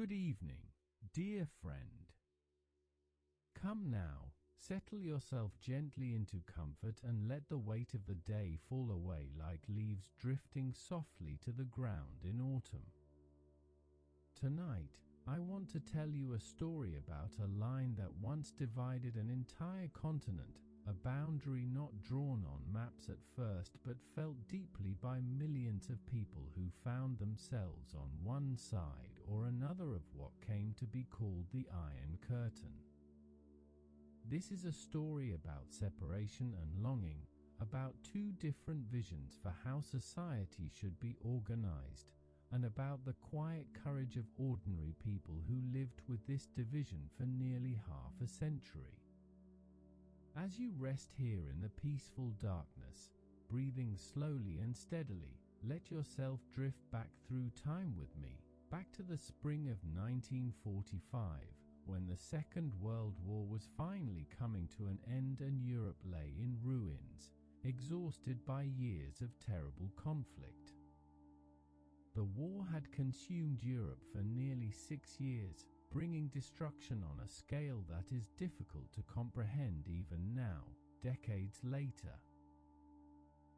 Good evening, dear friend. Come now, settle yourself gently into comfort and let the weight of the day fall away like leaves drifting softly to the ground in autumn. Tonight, I want to tell you a story about a line that once divided an entire continent, a boundary not drawn on maps at first but felt deeply by millions of people who found themselves on one side or another of what came to be called the Iron Curtain. This is a story about separation and longing, about two different visions for how society should be organized, and about the quiet courage of ordinary people who lived with this division for nearly half a century. As you rest here in the peaceful darkness, breathing slowly and steadily, let yourself drift back through time with me, back to the spring of 1945, when the Second World War was finally coming to an end and Europe lay in ruins, exhausted by years of terrible conflict. The war had consumed Europe for nearly 6 years, bringing destruction on a scale that is difficult to comprehend even now, decades later.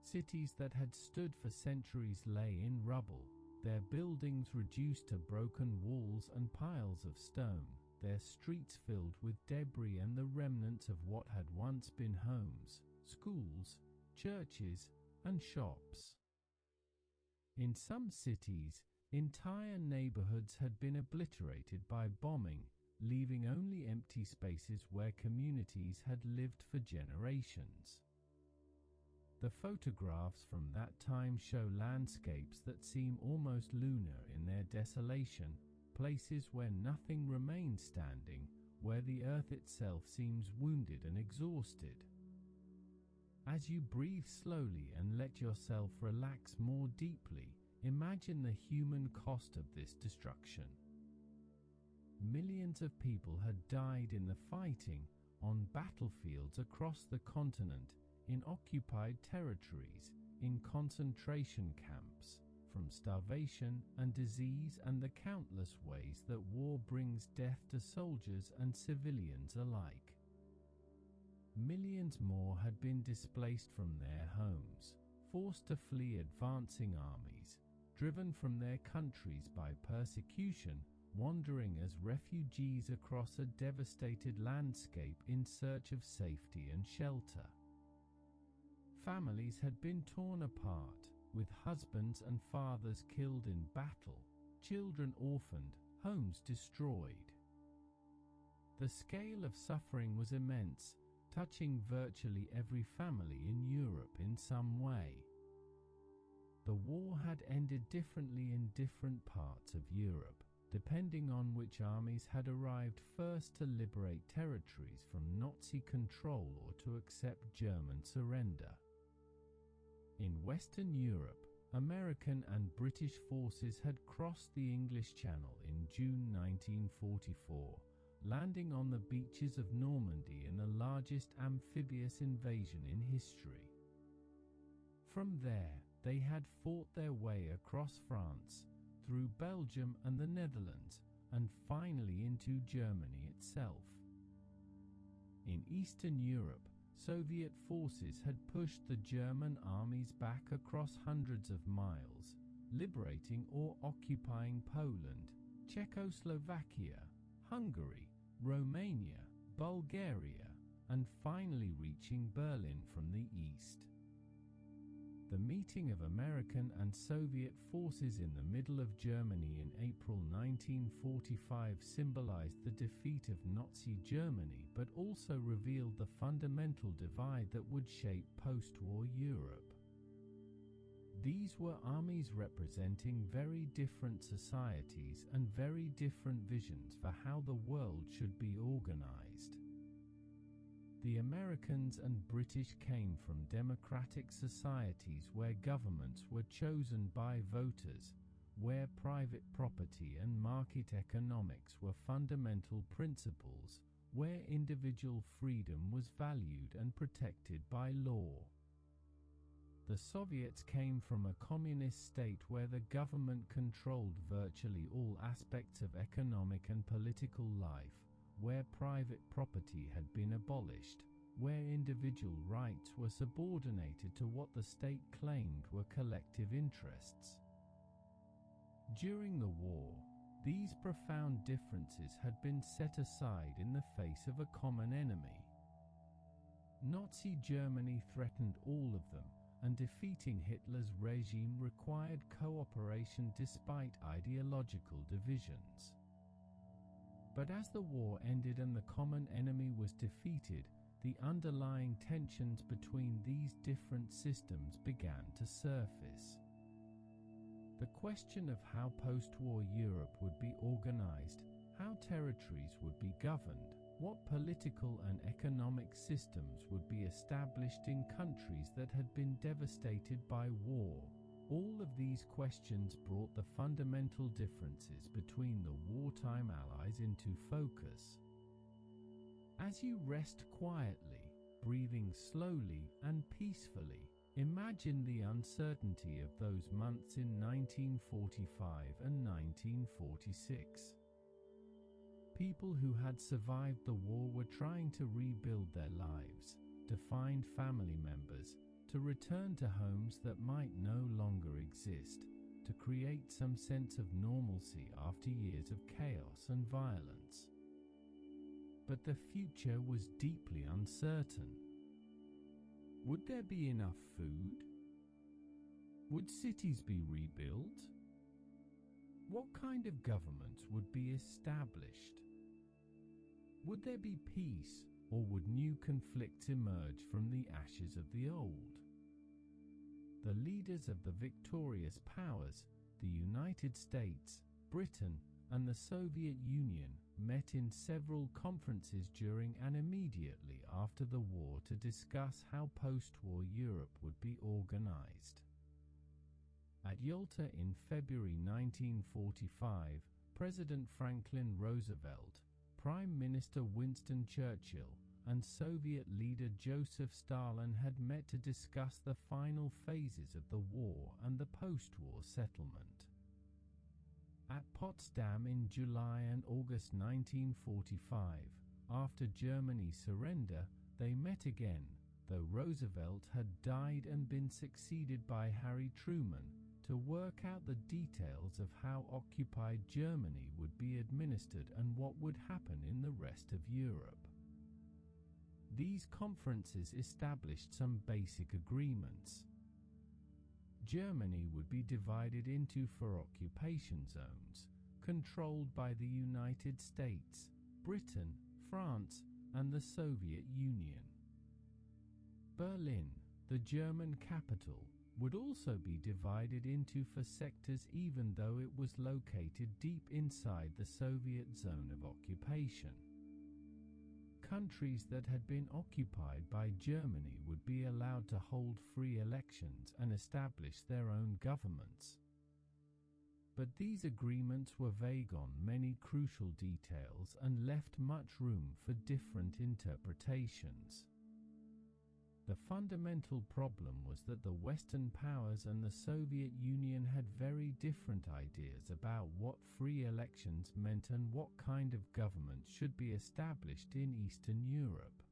Cities that had stood for centuries lay in rubble, their buildings reduced to broken walls and piles of stone, their streets filled with debris and the remnants of what had once been homes, schools, churches, and shops. In some cities, entire neighborhoods had been obliterated by bombing, leaving only empty spaces where communities had lived for generations. The photographs from that time show landscapes that seem almost lunar in their desolation, places where nothing remains standing, where the earth itself seems wounded and exhausted. As you breathe slowly and let yourself relax more deeply, imagine the human cost of this destruction. Millions of people had died in the fighting, on battlefields across the continent, in occupied territories, in concentration camps, from starvation and disease and the countless ways that war brings death to soldiers and civilians alike. Millions more had been displaced from their homes, forced to flee advancing armies, driven from their countries by persecution, wandering as refugees across a devastated landscape in search of safety and shelter. Families had been torn apart, with husbands and fathers killed in battle, children orphaned, homes destroyed. The scale of suffering was immense, touching virtually every family in Europe in some way. The war had ended differently in different parts of Europe, depending on which armies had arrived first to liberate territories from Nazi control or to accept German surrender. In Western Europe, American and British forces had crossed the English Channel in June 1944, landing on the beaches of Normandy in the largest amphibious invasion in history. From there, they had fought their way across France, through Belgium and the Netherlands, and finally into Germany itself. In Eastern Europe, Soviet forces had pushed the German armies back across hundreds of miles, liberating or occupying Poland, Czechoslovakia, Hungary, Romania, Bulgaria, and finally reaching Berlin from the east. The meeting of American and Soviet forces in the middle of Germany in April 1945 symbolized the defeat of Nazi Germany but also revealed the fundamental divide that would shape post-war Europe. These were armies representing very different societies and very different visions for how the world should be organized. The Americans and British came from democratic societies where governments were chosen by voters, where private property and market economics were fundamental principles, where individual freedom was valued and protected by law. The The Soviets came from a communist state where the government controlled virtually all aspects of economic and political life, where private property had been abolished, where individual rights were subordinated to what the state claimed were collective interests. During the war, these profound differences had been set aside in the face of a common enemy. Nazi Germany threatened all of them, and defeating Hitler's regime required cooperation despite ideological divisions. But as the war ended and the common enemy was defeated, the underlying tensions between these different systems began to surface. The question of how post-war Europe would be organized, how territories would be governed, what political and economic systems would be established in countries that had been devastated by war. All of these questions brought the fundamental differences between the wartime allies into focus. As you rest quietly, breathing slowly and peacefully, imagine the uncertainty of those months in 1945 and 1946. People who had survived the war were trying to rebuild their lives, to find family members, to return to homes that might no longer exist, to create some sense of normalcy after years of chaos and violence. But the future was deeply uncertain. Would there be enough food? Would cities be rebuilt? What kind of governments would be established? Would there be peace, or would new conflicts emerge from the ashes of the old? The leaders of the victorious powers, the United States, Britain, and the Soviet Union, met in several conferences during and immediately after the war to discuss how post-war Europe would be organized. At Yalta in February 1945, President Franklin Roosevelt, Prime Minister Winston Churchill, and Soviet leader Joseph Stalin had met to discuss the final phases of the war and the post-war settlement. At Potsdam in July and August 1945, after Germany's surrender, they met again, though Roosevelt had died and been succeeded by Harry Truman, to work out the details of how occupied Germany would be administered and what would happen in the rest of Europe. These conferences established some basic agreements. Germany would be divided into 4 occupation zones, controlled by the United States, Britain, France, and the Soviet Union. Berlin, the German capital, would also be divided into 4 sectors even though it was located deep inside the Soviet zone of occupation. Countries that had been occupied by Germany would be allowed to hold free elections and establish their own governments. But these agreements were vague on many crucial details and left much room for different interpretations. The fundamental problem was that the Western powers and the Soviet Union had very different ideas about what free elections meant and what kind of government should be established in Eastern Europe.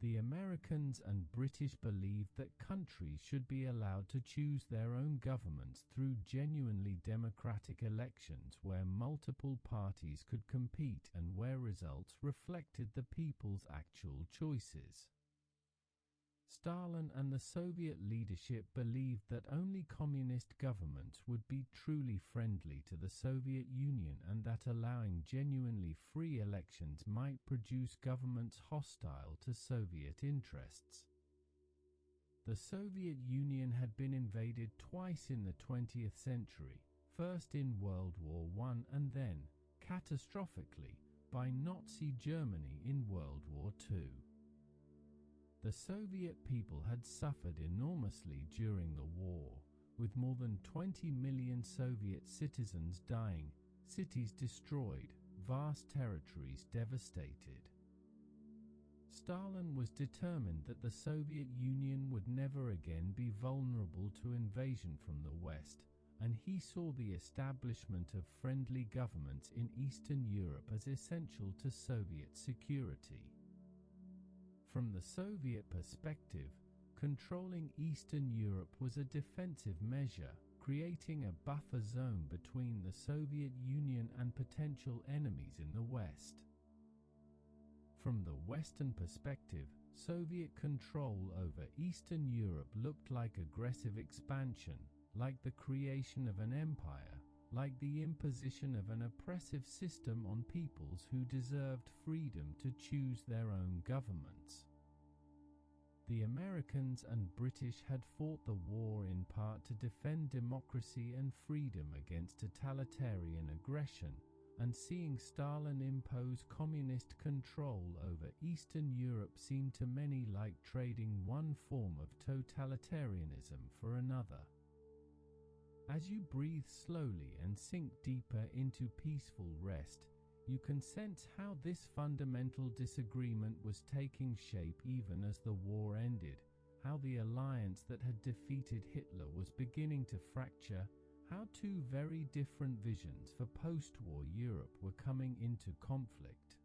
The Americans and British believed that countries should be allowed to choose their own governments through genuinely democratic elections where multiple parties could compete and where results reflected the people's actual choices. Stalin and the Soviet leadership believed that only communist governments would be truly friendly to the Soviet Union and that allowing genuinely free elections might produce governments hostile to Soviet interests. The Soviet Union had been invaded twice in the 20th century, first in World War I and then, catastrophically, by Nazi Germany in World War II. The Soviet people had suffered enormously during the war, with more than 20 million Soviet citizens dying, cities destroyed, vast territories devastated. Stalin was determined that the Soviet Union would never again be vulnerable to invasion from the West, and he saw the establishment of friendly governments in Eastern Europe as essential to Soviet security. From the Soviet perspective, controlling Eastern Europe was a defensive measure, creating a buffer zone between the Soviet Union and potential enemies in the West. From the Western perspective, Soviet control over Eastern Europe looked like aggressive expansion, like the creation of an empire, like the imposition of an oppressive system on peoples who deserved freedom to choose their own governments. The Americans and British had fought the war in part to defend democracy and freedom against totalitarian aggression, and seeing Stalin impose communist control over Eastern Europe seemed to many like trading one form of totalitarianism for another. As you breathe slowly and sink deeper into peaceful rest, you can sense how this fundamental disagreement was taking shape even as the war ended, how the alliance that had defeated Hitler was beginning to fracture, how two very different visions for post-war Europe were coming into conflict.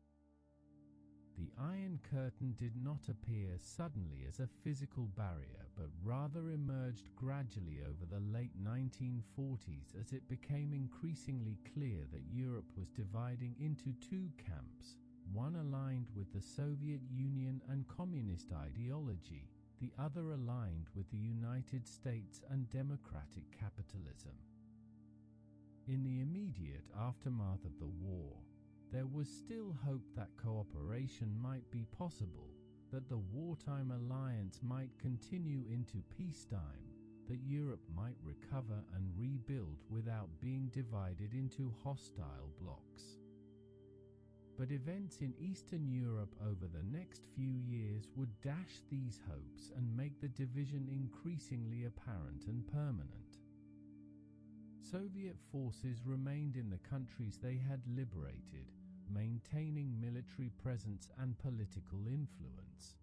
The Iron Curtain did not appear suddenly as a physical barrier, but rather emerged gradually over the late 1940s as it became increasingly clear that Europe was dividing into two camps, one aligned with the Soviet Union and communist ideology, the other aligned with the United States and democratic capitalism. In the immediate aftermath of the war, there was still hope that cooperation might be possible, that the wartime alliance might continue into peacetime, that Europe might recover and rebuild without being divided into hostile blocs. But events in Eastern Europe over the next few years would dash these hopes and make the division increasingly apparent and permanent. Soviet forces remained in the countries they had liberated, maintaining military presence and political influence.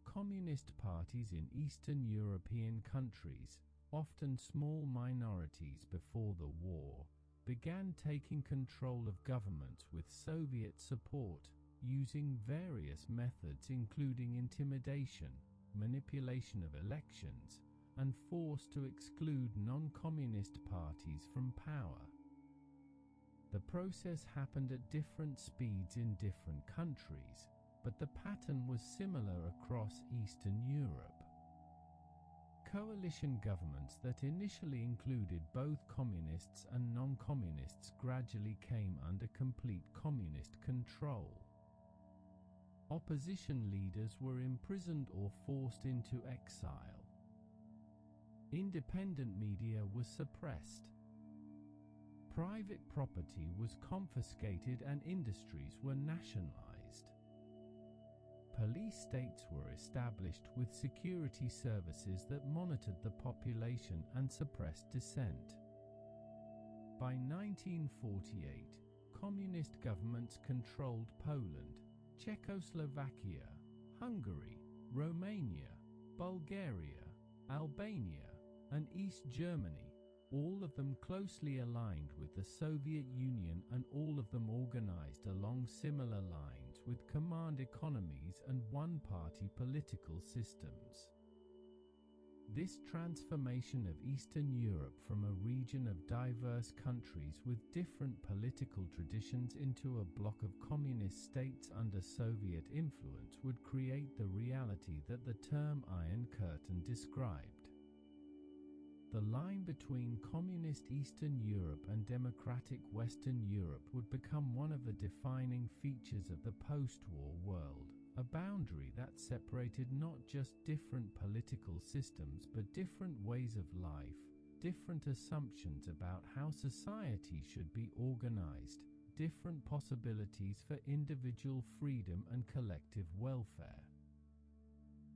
Communist parties in Eastern European countries, often small minorities before the war, began taking control of governments with Soviet support, using various methods including intimidation, manipulation of elections, and force to exclude non-communist parties from power. The process happened at different speeds in different countries, but the pattern was similar across Eastern Europe. Coalition governments that initially included both communists and non-communists gradually came under complete communist control. Opposition leaders were imprisoned or forced into exile. Independent media was suppressed. Private property was confiscated and industries were nationalized. Police states were established with security services that monitored the population and suppressed dissent. By 1948, communist governments controlled Poland, Czechoslovakia, Hungary, Romania, Bulgaria, Albania, and East Germany, all of them closely aligned with the Soviet Union and all of them organized along similar lines with command economies and one-party political systems. This transformation of Eastern Europe from a region of diverse countries with different political traditions into a bloc of communist states under Soviet influence would create the reality that the term Iron Curtain described. The line between communist Eastern Europe and democratic Western Europe would become one of the defining features of the post-war world, a boundary that separated not just different political systems but different ways of life, different assumptions about how society should be organized, different possibilities for individual freedom and collective welfare.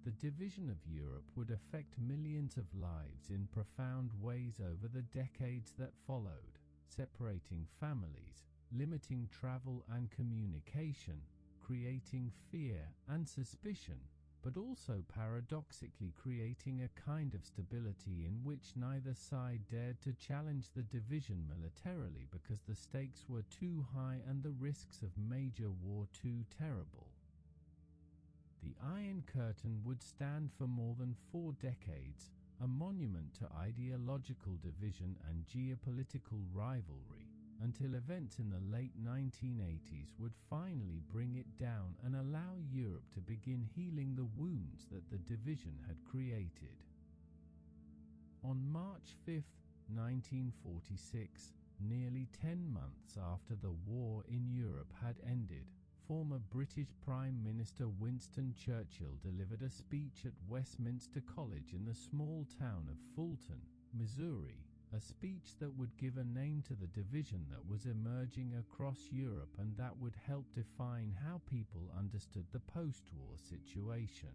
The division of Europe would affect millions of lives in profound ways over the decades that followed, separating families, limiting travel and communication, creating fear and suspicion, but also paradoxically creating a kind of stability in which neither side dared to challenge the division militarily because the stakes were too high and the risks of major war too terrible. The Iron Curtain would stand for more than 4 decades, a monument to ideological division and geopolitical rivalry, until events in the late 1980s would finally bring it down and allow Europe to begin healing the wounds that the division had created. On March 5, 1946, nearly 10 months after the war in Europe had ended, former British Prime Minister Winston Churchill delivered a speech at Westminster College in the small town of Fulton, Missouri, a speech that would give a name to the division that was emerging across Europe and that would help define how people understood the post-war situation.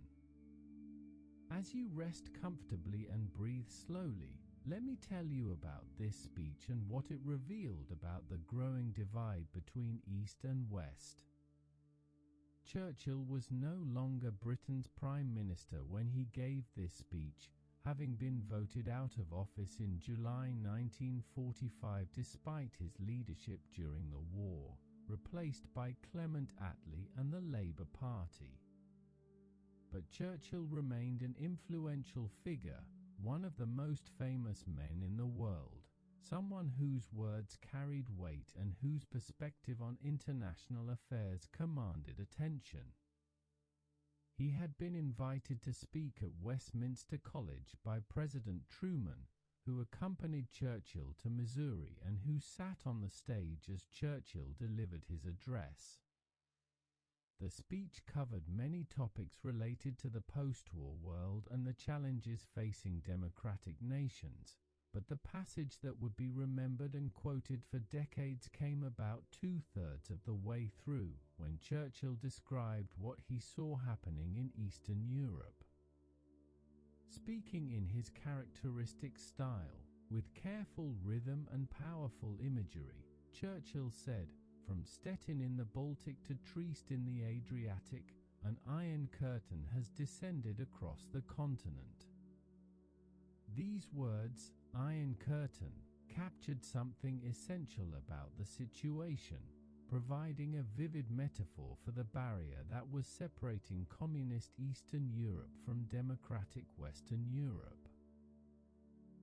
As you rest comfortably and breathe slowly, let me tell you about this speech and what it revealed about the growing divide between East and West. Churchill was no longer Britain's Prime Minister when he gave this speech, having been voted out of office in July 1945 despite his leadership during the war, replaced by Clement Attlee and the Labour Party. But Churchill remained an influential figure, one of the most famous men in the world, someone whose words carried weight and whose perspective on international affairs commanded attention. He had been invited to speak at Westminster College by President Truman, who accompanied Churchill to Missouri and who sat on the stage as Churchill delivered his address. The speech covered many topics related to the post-war world and the challenges facing democratic nations, but the passage that would be remembered and quoted for decades came about 2/3 of the way through, when Churchill described what he saw happening in Eastern Europe. Speaking in his characteristic style, with careful rhythm and powerful imagery, Churchill said, "From Stettin in the Baltic to Trieste in the Adriatic, an iron curtain has descended across the continent." These words, Iron Curtain, captured something essential about the situation, providing a vivid metaphor for the barrier that was separating communist Eastern Europe from democratic Western Europe.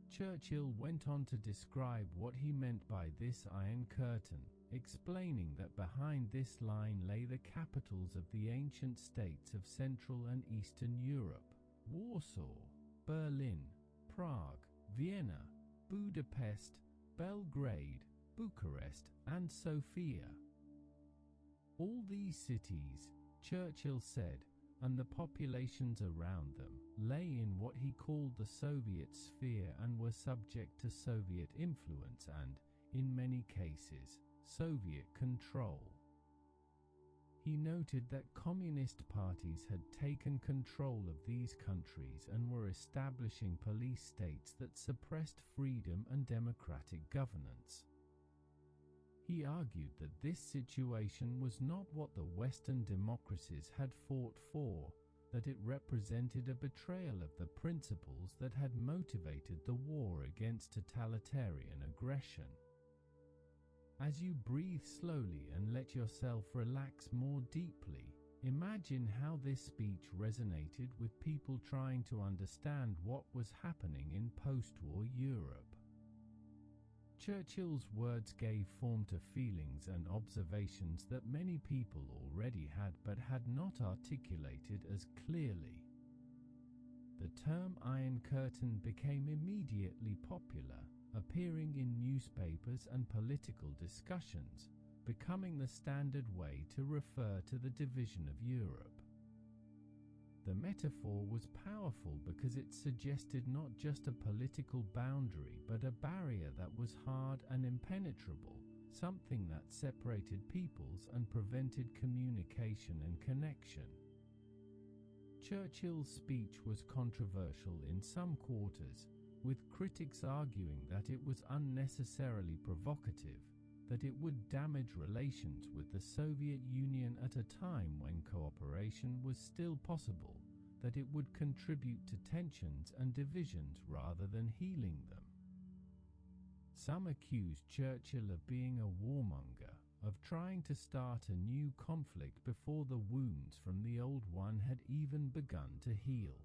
Churchill went on to describe what he meant by this Iron Curtain, explaining that behind this line lay the capitals of the ancient states of Central and Eastern Europe: Warsaw, Berlin, Prague, Vienna, Budapest, Belgrade, Bucharest, and Sofia. All these cities, Churchill said, and the populations around them, lay in what he called the Soviet sphere and were subject to Soviet influence and, in many cases, Soviet control. He noted that communist parties had taken control of these countries and were establishing police states that suppressed freedom and democratic governance. He argued that this situation was not what the Western democracies had fought for, that it represented a betrayal of the principles that had motivated the war against totalitarian aggression. As you breathe slowly and let yourself relax more deeply, imagine how this speech resonated with people trying to understand what was happening in post-war Europe. Churchill's words gave form to feelings and observations that many people already had but had not articulated as clearly. The term Iron Curtain became immediately popular, appearing in newspapers and political discussions, becoming the standard way to refer to the division of Europe. The metaphor was powerful because it suggested not just a political boundary but a barrier that was hard and impenetrable, something that separated peoples and prevented communication and connection. Churchill's speech was controversial in some quarters, with critics arguing that it was unnecessarily provocative, that it would damage relations with the Soviet Union at a time when cooperation was still possible, that it would contribute to tensions and divisions rather than healing them. Some accused Churchill of being a warmonger, of trying to start a new conflict before the wounds from the old one had even begun to heal.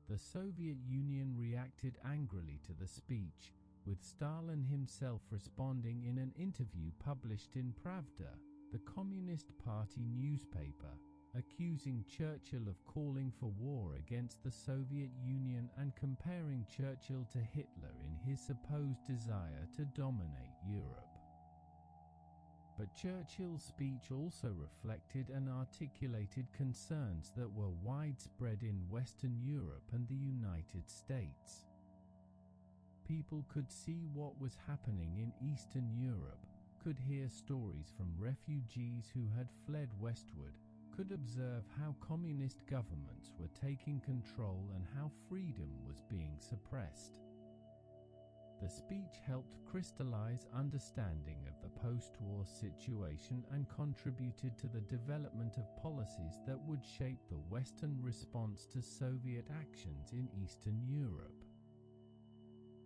The Soviet Union reacted angrily to the speech, with Stalin himself responding in an interview published in Pravda, the Communist Party newspaper, accusing Churchill of calling for war against the Soviet Union and comparing Churchill to Hitler in his supposed desire to dominate Europe. But Churchill's speech also reflected and articulated concerns that were widespread in Western Europe and the United States. People could see what was happening in Eastern Europe, could hear stories from refugees who had fled westward, could observe how communist governments were taking control and how freedom was being suppressed. The speech helped crystallize understanding of the post-war situation and contributed to the development of policies that would shape the Western response to Soviet actions in Eastern Europe.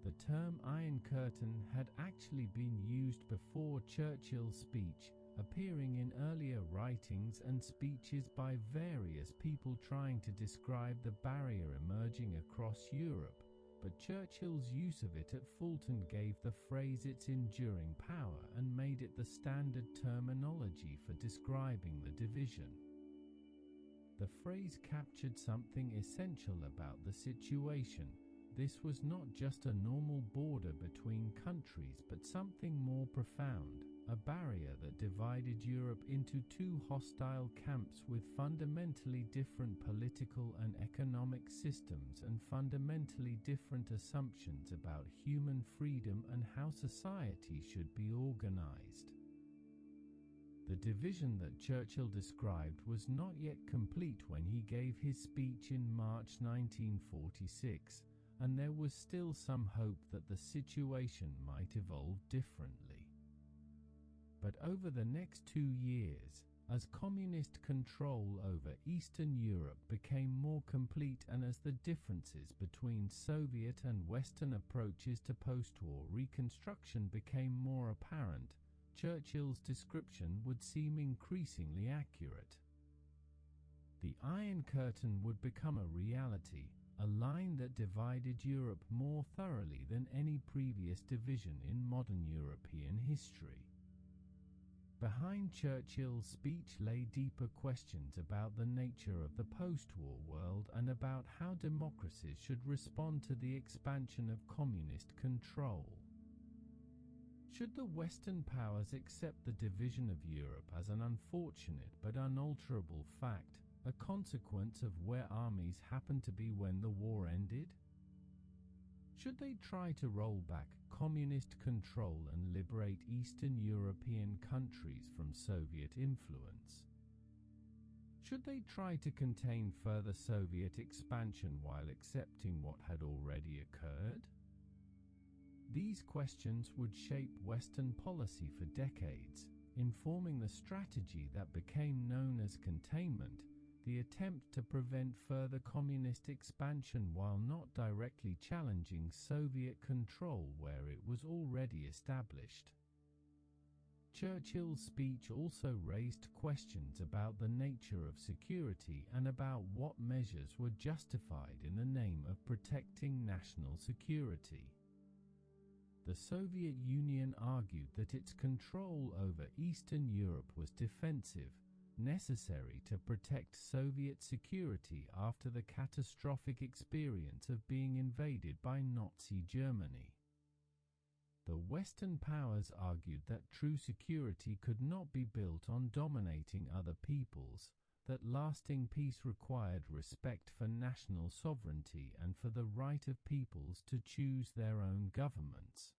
The term Iron Curtain had actually been used before Churchill's speech, appearing in earlier writings and speeches by various people trying to describe the barrier emerging across Europe, but Churchill's use of it at Fulton gave the phrase its enduring power and made it the standard terminology for describing the division. The phrase captured something essential about the situation. This was not just a normal border between countries, but something more profound, a barrier that divided Europe into two hostile camps with fundamentally different political and economic systems and fundamentally different assumptions about human freedom and how society should be organized. The division that Churchill described was not yet complete when he gave his speech in March 1946, and there was still some hope that the situation might evolve differently. But over the next 2 years, as communist control over Eastern Europe became more complete and as the differences between Soviet and Western approaches to post-war reconstruction became more apparent, Churchill's description would seem increasingly accurate. The Iron Curtain would become a reality, a line that divided Europe more thoroughly than any previous division in modern European history. Behind Churchill's speech lay deeper questions about the nature of the post-war world and about how democracies should respond to the expansion of communist control. Should the Western powers accept the division of Europe as an unfortunate but unalterable fact, a consequence of where armies happened to be when the war ended? Should they try to roll back communist control and liberate Eastern European countries from Soviet influence? Should they try to contain further Soviet expansion while accepting what had already occurred? These questions would shape Western policy for decades, informing the strategy that became known as containment, the attempt to prevent further communist expansion while not directly challenging Soviet control where it was already established. Churchill's speech also raised questions about the nature of security and about what measures were justified in the name of protecting national security. The Soviet Union argued that its control over Eastern Europe was defensive, necessary to protect Soviet security after the catastrophic experience of being invaded by Nazi Germany. The Western powers argued that true security could not be built on dominating other peoples, that lasting peace required respect for national sovereignty and for the right of peoples to choose their own governments.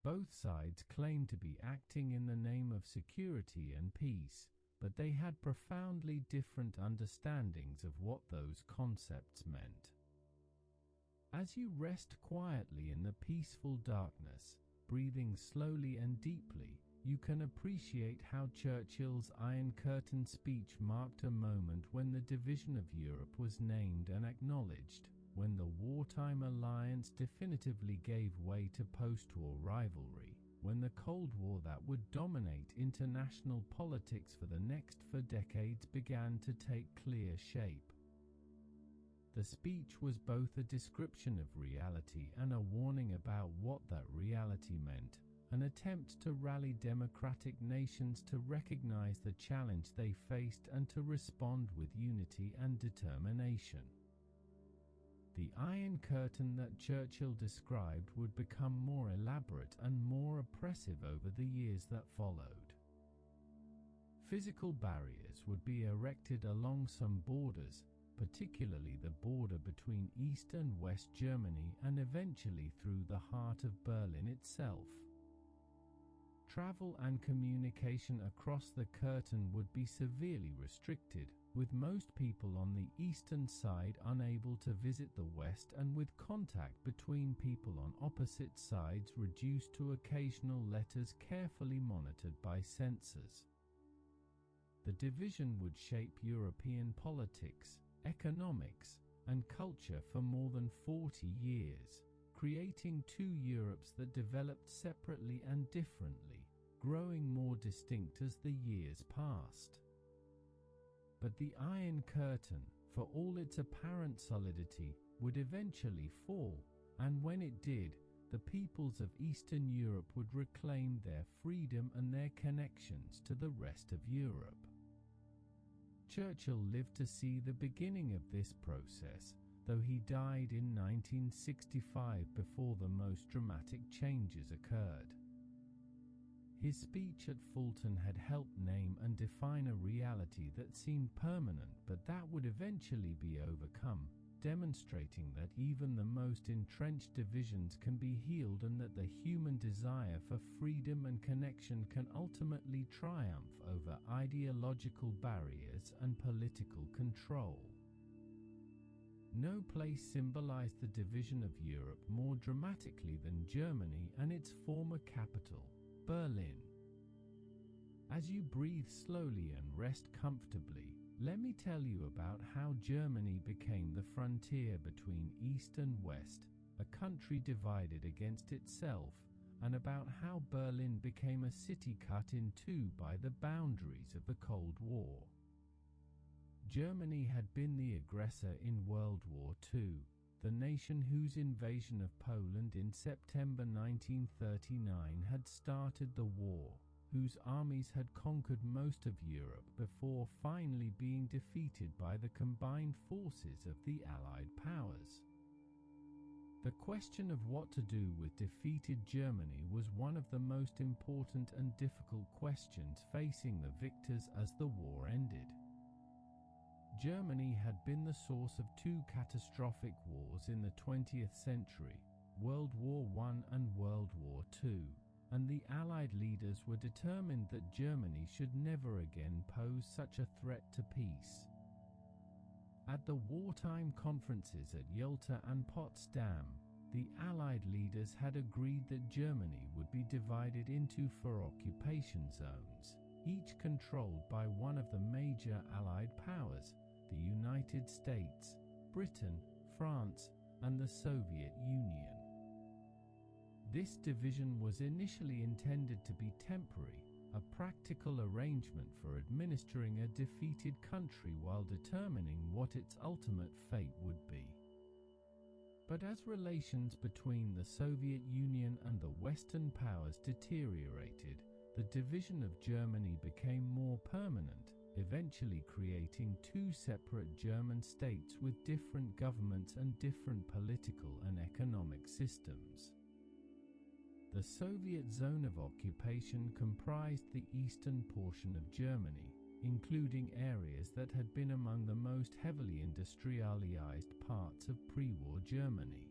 Both sides claimed to be acting in the name of security and peace, but they had profoundly different understandings of what those concepts meant. As you rest quietly in the peaceful darkness, breathing slowly and deeply, you can appreciate how Churchill's Iron Curtain speech marked a moment when the division of Europe was named and acknowledged, when the wartime alliance definitively gave way to post-war rivalry, when the Cold War that would dominate international politics for the next 4 decades began to take clear shape. The speech was both a description of reality and a warning about what that reality meant, an attempt to rally democratic nations to recognize the challenge they faced and to respond with unity and determination. The Iron Curtain that Churchill described would become more elaborate and more oppressive over the years that followed. Physical barriers would be erected along some borders, particularly the border between East and West Germany, and eventually through the heart of Berlin itself. Travel and communication across the curtain would be severely restricted, with most people on the eastern side unable to visit the west and with contact between people on opposite sides reduced to occasional letters carefully monitored by censors. The division would shape European politics, economics, and culture for more than 40 years, creating 2 Europes that developed separately and differently, growing more distinct as the years passed. But the Iron Curtain, for all its apparent solidity, would eventually fall, and when it did, the peoples of Eastern Europe would reclaim their freedom and their connections to the rest of Europe. Churchill lived to see the beginning of this process, though he died in 1965 before the most dramatic changes occurred. His speech at Fulton had helped name and define a reality that seemed permanent but that would eventually be overcome, demonstrating that even the most entrenched divisions can be healed and that the human desire for freedom and connection can ultimately triumph over ideological barriers and political control. No place symbolized the division of Europe more dramatically than Germany and its former capital, Berlin. As you breathe slowly and rest comfortably, let me tell you about how Germany became the frontier between East and West, a country divided against itself, and about how Berlin became a city cut in two by the boundaries of the Cold War. Germany had been the aggressor in World War II, the nation whose invasion of Poland in September 1939 had started the war, whose armies had conquered most of Europe before finally being defeated by the combined forces of the Allied powers. The question of what to do with defeated Germany was one of the most important and difficult questions facing the victors as the war ended. Germany had been the source of 2 catastrophic wars in the 20th century, World War I and World War II, and the Allied leaders were determined that Germany should never again pose such a threat to peace. At the wartime conferences at Yalta and Potsdam, the Allied leaders had agreed that Germany would be divided into 4 occupation zones, each controlled by one of the major Allied powers, the United States, Britain, France, and the Soviet Union. This division was initially intended to be temporary, a practical arrangement for administering a defeated country while determining what its ultimate fate would be. But as relations between the Soviet Union and the Western powers deteriorated, the division of Germany became more permanent, eventually creating 2 separate German states with different governments and different political and economic systems. The Soviet zone of occupation comprised the eastern portion of Germany, including areas that had been among the most heavily industrialized parts of pre-war Germany.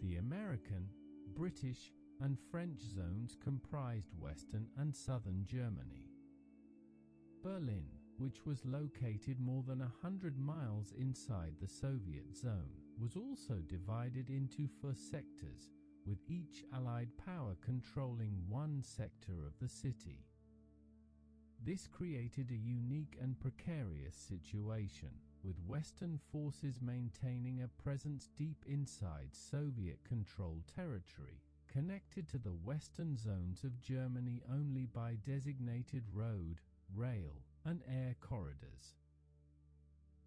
The American, British, and French zones comprised western and southern Germany. Berlin, which was located more than 100 miles inside the Soviet zone, was also divided into 4 sectors, with each Allied power controlling one sector of the city. This created a unique and precarious situation, with Western forces maintaining a presence deep inside Soviet-controlled territory, connected to the western zones of Germany only by designated road, rail, and air corridors.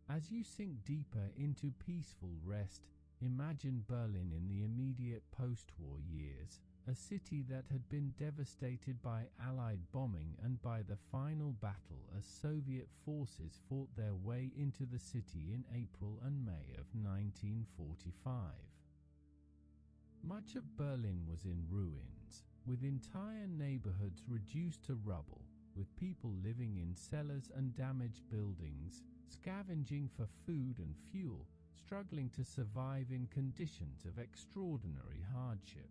As you sink deeper into peaceful rest, imagine Berlin in the immediate post-war years, a city that had been devastated by Allied bombing and by the final battle as Soviet forces fought their way into the city in April and May of 1945. Much of Berlin was in ruins, with entire neighborhoods reduced to rubble, with people living in cellars and damaged buildings, scavenging for food and fuel, struggling to survive in conditions of extraordinary hardship.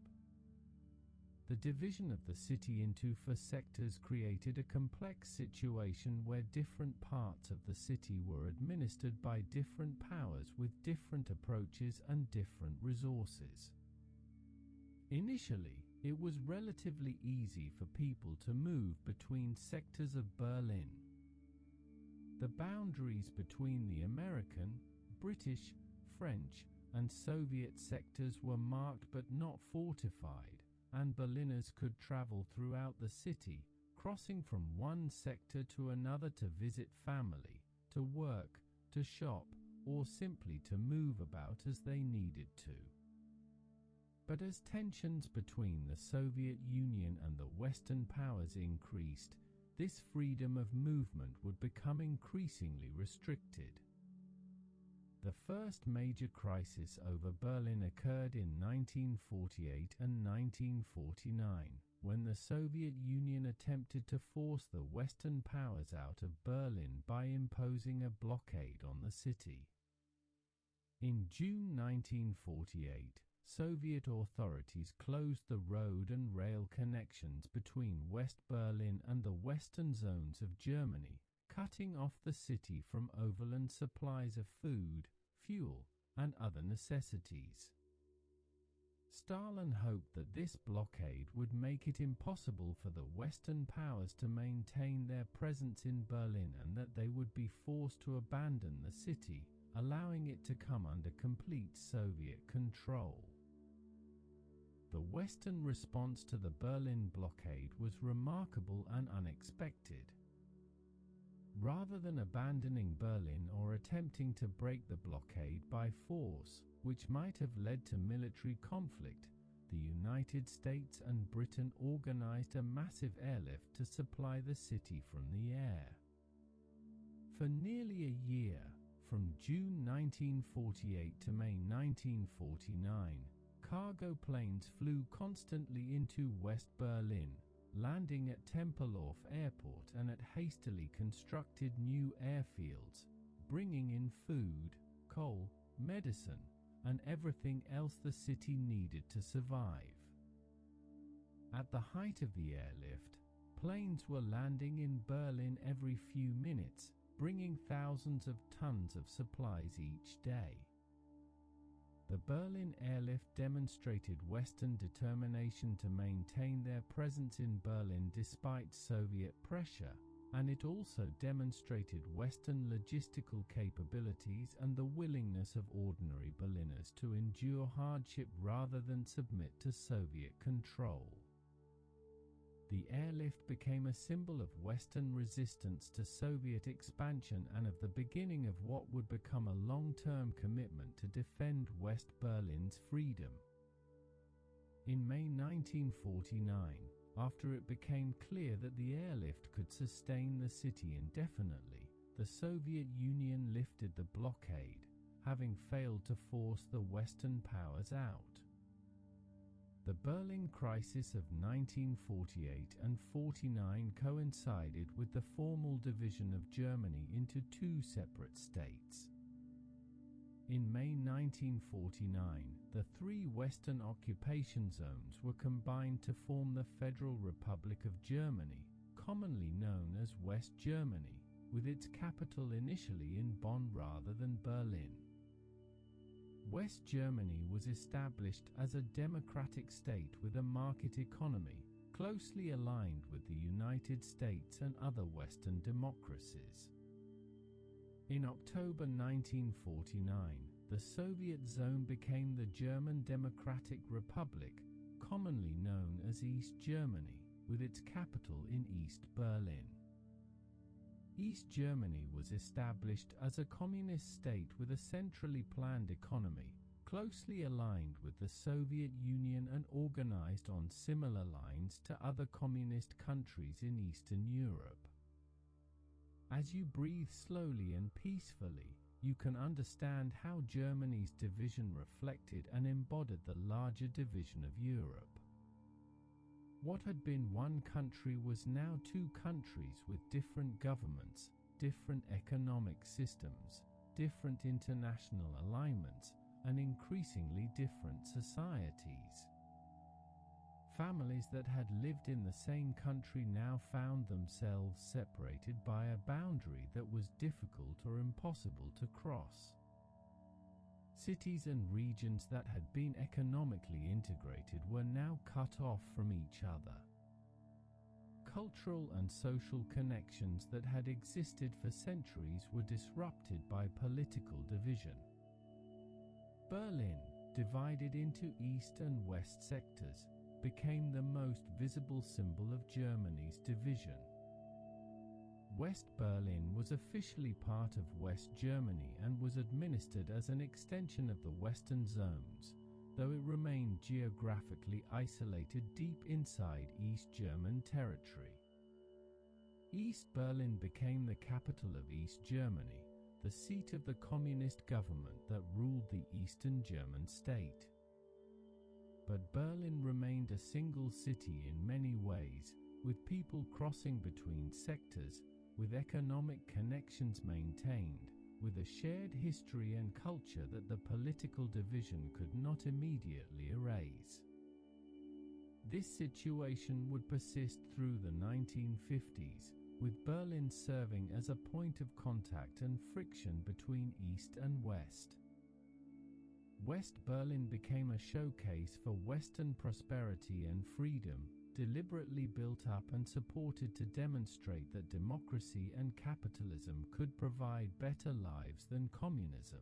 The division of the city into 4 sectors created a complex situation where different parts of the city were administered by different powers with different approaches and different resources. Initially, it was relatively easy for people to move between sectors of Berlin. The boundaries between the American, British, French, and Soviet sectors were marked but not fortified, and Berliners could travel throughout the city, crossing from one sector to another to visit family, to work, to shop, or simply to move about as they needed to. But as tensions between the Soviet Union and the Western powers increased, this freedom of movement would become increasingly restricted. The first major crisis over Berlin occurred in 1948 and 1949, when the Soviet Union attempted to force the Western powers out of Berlin by imposing a blockade on the city. In June 1948, Soviet authorities closed the road and rail connections between West Berlin and the western zones of Germany, cutting off the city from overland supplies of food, fuel, and other necessities. Stalin hoped that this blockade would make it impossible for the Western powers to maintain their presence in Berlin and that they would be forced to abandon the city, allowing it to come under complete Soviet control. The Western response to the Berlin blockade was remarkable and unexpected. Rather than abandoning Berlin or attempting to break the blockade by force, which might have led to military conflict, the United States and Britain organized a massive airlift to supply the city from the air. For nearly a year, from June 1948 to May 1949, cargo planes flew constantly into West Berlin, landing at Tempelhof Airport and at hastily constructed new airfields, bringing in food, coal, medicine, and everything else the city needed to survive. At the height of the airlift, planes were landing in Berlin every few minutes, bringing thousands of tons of supplies each day. The Berlin airlift demonstrated Western determination to maintain their presence in Berlin despite Soviet pressure, and it also demonstrated Western logistical capabilities and the willingness of ordinary Berliners to endure hardship rather than submit to Soviet control. The airlift became a symbol of Western resistance to Soviet expansion and of the beginning of what would become a long-term commitment to defend West Berlin's freedom. In May 1949, after it became clear that the airlift could sustain the city indefinitely, the Soviet Union lifted the blockade, having failed to force the Western powers out. The Berlin crisis of 1948 and 49 coincided with the formal division of Germany into 2 separate states. In May 1949, the 3 Western occupation zones were combined to form the Federal Republic of Germany, commonly known as West Germany, with its capital initially in Bonn rather than Berlin. West Germany was established as a democratic state with a market economy, closely aligned with the United States and other Western democracies. In October 1949, the Soviet zone became the German Democratic Republic, commonly known as East Germany, with its capital in East Berlin. East Germany was established as a communist state with a centrally planned economy, closely aligned with the Soviet Union and organized on similar lines to other communist countries in Eastern Europe. As you breathe slowly and peacefully, you can understand how Germany's division reflected and embodied the larger division of Europe. What had been one country was now two countries with different governments, different economic systems, different international alignments, and increasingly different societies. Families that had lived in the same country now found themselves separated by a boundary that was difficult or impossible to cross. Cities and regions that had been economically integrated were now cut off from each other. Cultural and social connections that had existed for centuries were disrupted by political division. Berlin, divided into East and West sectors, became the most visible symbol of Germany's division. West Berlin was officially part of West Germany and was administered as an extension of the Western zones, though it remained geographically isolated deep inside East German territory. East Berlin became the capital of East Germany, the seat of the communist government that ruled the Eastern German state. But Berlin remained a single city in many ways, with people crossing between sectors, with economic connections maintained, with a shared history and culture that the political division could not immediately erase. This situation would persist through the 1950s, with Berlin serving as a point of contact and friction between East and West. West Berlin became a showcase for Western prosperity and freedom, deliberately built up and supported to demonstrate that democracy and capitalism could provide better lives than communism.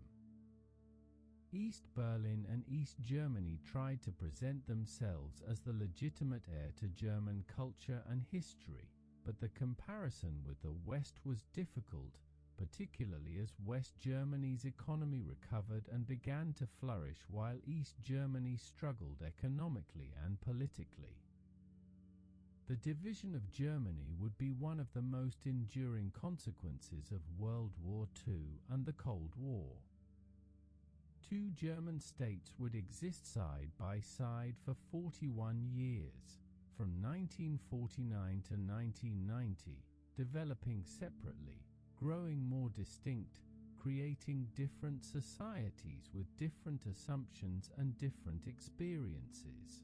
East Berlin and East Germany tried to present themselves as the legitimate heir to German culture and history, but the comparison with the West was difficult, particularly as West Germany's economy recovered and began to flourish while East Germany struggled economically and politically. The division of Germany would be one of the most enduring consequences of World War II and the Cold War. Two German states would exist side by side for 41 years, from 1949 to 1990, developing separately, growing more distinct, creating different societies with different assumptions and different experiences.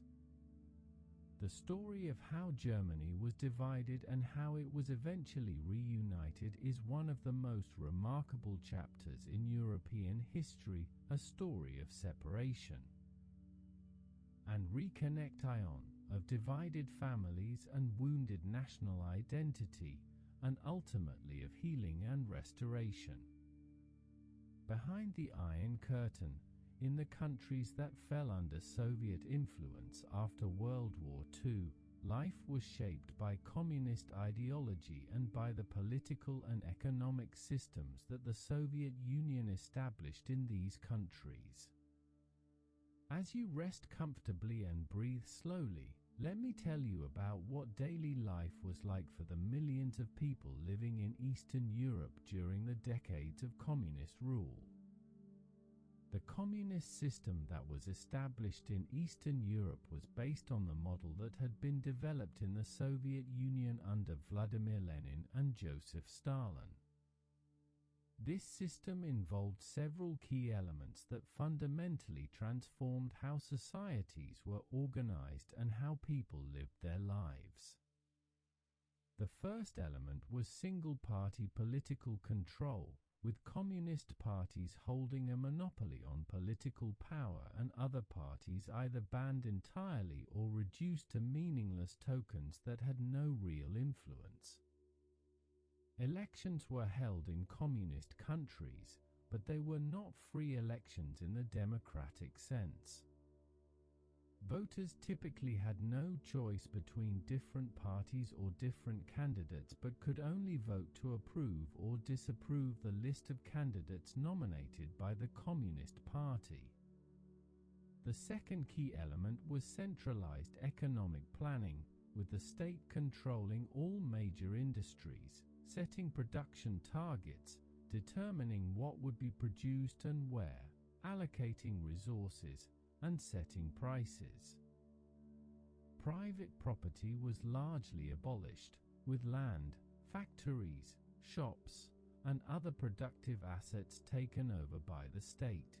The story of how Germany was divided and how it was eventually reunited is one of the most remarkable chapters in European history, a story of separation and reconnect of divided families and wounded national identity, and ultimately of healing and restoration. Behind the Iron Curtain, in the countries that fell under Soviet influence after World War II, life was shaped by communist ideology and by the political and economic systems that the Soviet Union established in these countries. As you rest comfortably and breathe slowly, let me tell you about what daily life was like for the millions of people living in Eastern Europe during the decades of communist rule. The communist system that was established in Eastern Europe was based on the model that had been developed in the Soviet Union under Vladimir Lenin and Joseph Stalin. This system involved several key elements that fundamentally transformed how societies were organized and how people lived their lives. The first element was single-party political control, with communist parties holding a monopoly on political power and other parties either banned entirely or reduced to meaningless tokens that had no real influence. Elections were held in communist countries, but they were not free elections in the democratic sense. Voters typically had no choice between different parties or different candidates, but could only vote to approve or disapprove the list of candidates nominated by the Communist Party. The second key element was centralized economic planning, with the state controlling all major industries, setting production targets, determining what would be produced and where, allocating resources, and setting prices. Private property was largely abolished, with land, factories, shops, and other productive assets taken over by the state.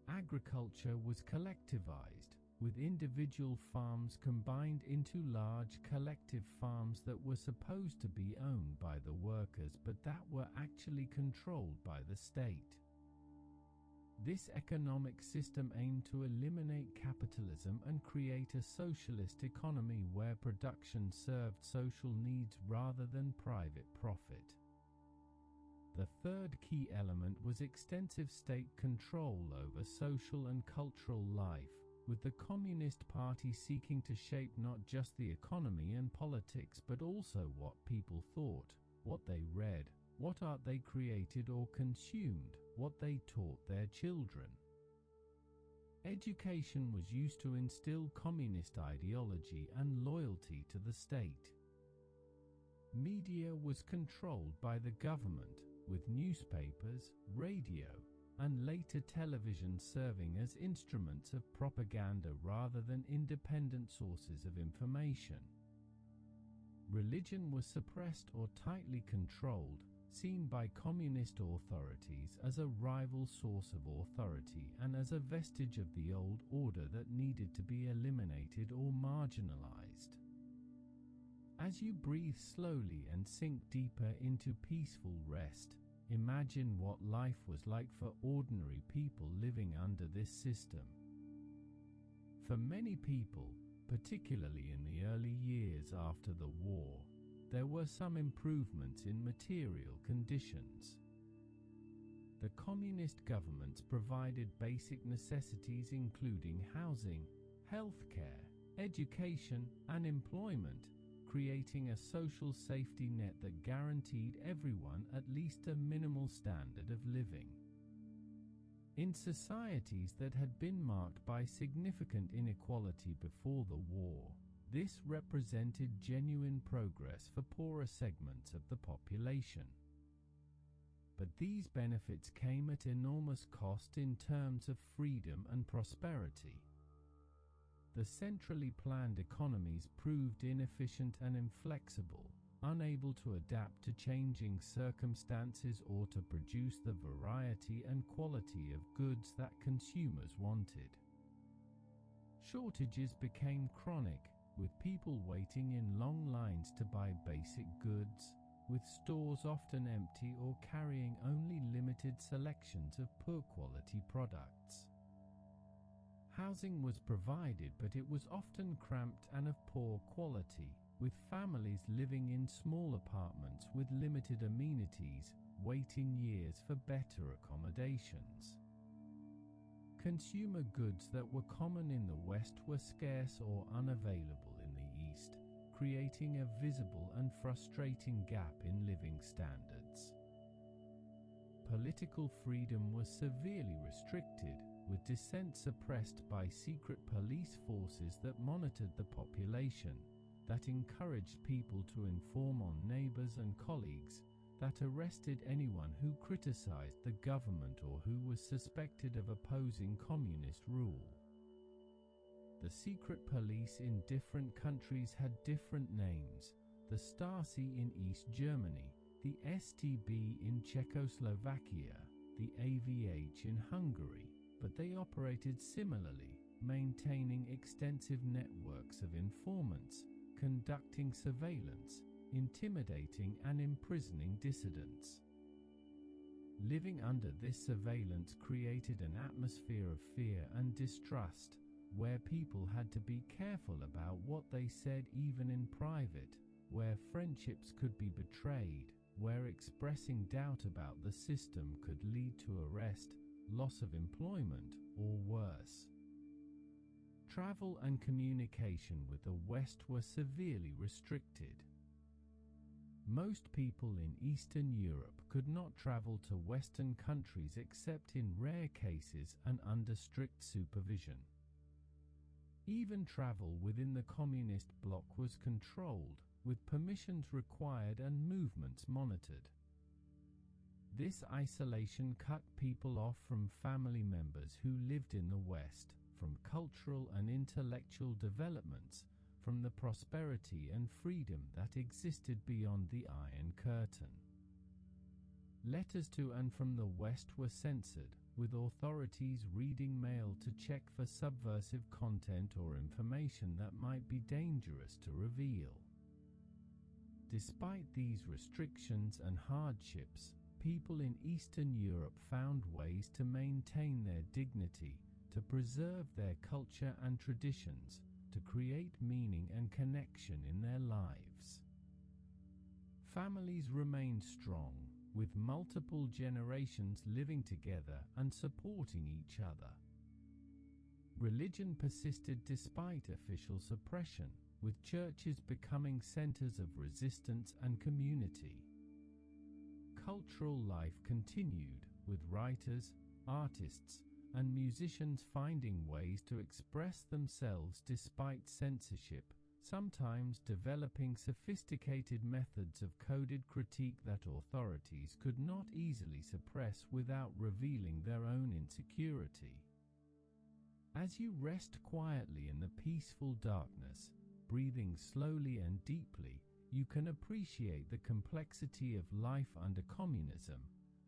Agriculture was collectivized, with individual farms combined into large collective farms that were supposed to be owned by the workers but that were actually controlled by the state. This economic system aimed to eliminate capitalism and create a socialist economy where production served social needs rather than private profit. The third key element was extensive state control over social and cultural life, with the Communist Party seeking to shape not just the economy and politics but also what people thought, what they read, what art they created or consumed, what they taught their children. Education was used to instill communist ideology and loyalty to the state. Media was controlled by the government, with newspapers, radio, and later television serving as instruments of propaganda rather than independent sources of information. Religion was suppressed or tightly controlled, seen by communist authorities as a rival source of authority and as a vestige of the old order that needed to be eliminated or marginalized. As you breathe slowly and sink deeper into peaceful rest, imagine what life was like for ordinary people living under this system. For many people, particularly in the early years after the war, there were some improvements in material conditions. The communist governments provided basic necessities including housing, healthcare, education, and employment, creating a social safety net that guaranteed everyone at least a minimal standard of living. In societies that had been marked by significant inequality before the war, this represented genuine progress for poorer segments of the population. But these benefits came at enormous cost in terms of freedom and prosperity. The centrally planned economies proved inefficient and inflexible, unable to adapt to changing circumstances or to produce the variety and quality of goods that consumers wanted. Shortages became chronic, with people waiting in long lines to buy basic goods, with stores often empty or carrying only limited selections of poor quality products. Housing was provided, but it was often cramped and of poor quality, with families living in small apartments with limited amenities, waiting years for better accommodations. Consumer goods that were common in the West were scarce or unavailable in the East, creating a visible and frustrating gap in living standards. Political freedom was severely restricted, with dissent suppressed by secret police forces that monitored the population, that encouraged people to inform on neighbors and colleagues, that arrested anyone who criticized the government or who was suspected of opposing communist rule. The secret police in different countries had different names: the Stasi in East Germany, the STB in Czechoslovakia, the AVH in Hungary, but they operated similarly, maintaining extensive networks of informants, conducting surveillance, intimidating and imprisoning dissidents. Living under this surveillance created an atmosphere of fear and distrust, where people had to be careful about what they said even in private, where friendships could be betrayed, where expressing doubt about the system could lead to arrest, loss of employment, or worse. Travel and communication with the West were severely restricted. Most people in Eastern Europe could not travel to Western countries except in rare cases and under strict supervision. Even travel within the communist bloc was controlled, with permissions required and movements monitored. This isolation cut people off from family members who lived in the West, from cultural and intellectual developments, from the prosperity and freedom that existed beyond the Iron Curtain. Letters to and from the West were censored, with authorities reading mail to check for subversive content or information that might be dangerous to reveal. Despite these restrictions and hardships, people in Eastern Europe found ways to maintain their dignity, to preserve their culture and traditions, to create meaning and connection in their lives. Families remained strong, with multiple generations living together and supporting each other. Religion persisted despite official suppression, with churches becoming centers of resistance and community. Cultural life continued, with writers, artists, and musicians finding ways to express themselves despite censorship, sometimes developing sophisticated methods of coded critique that authorities could not easily suppress without revealing their own insecurity. As you rest quietly in the peaceful darkness, breathing slowly and deeply, you can appreciate the complexity of life under communism,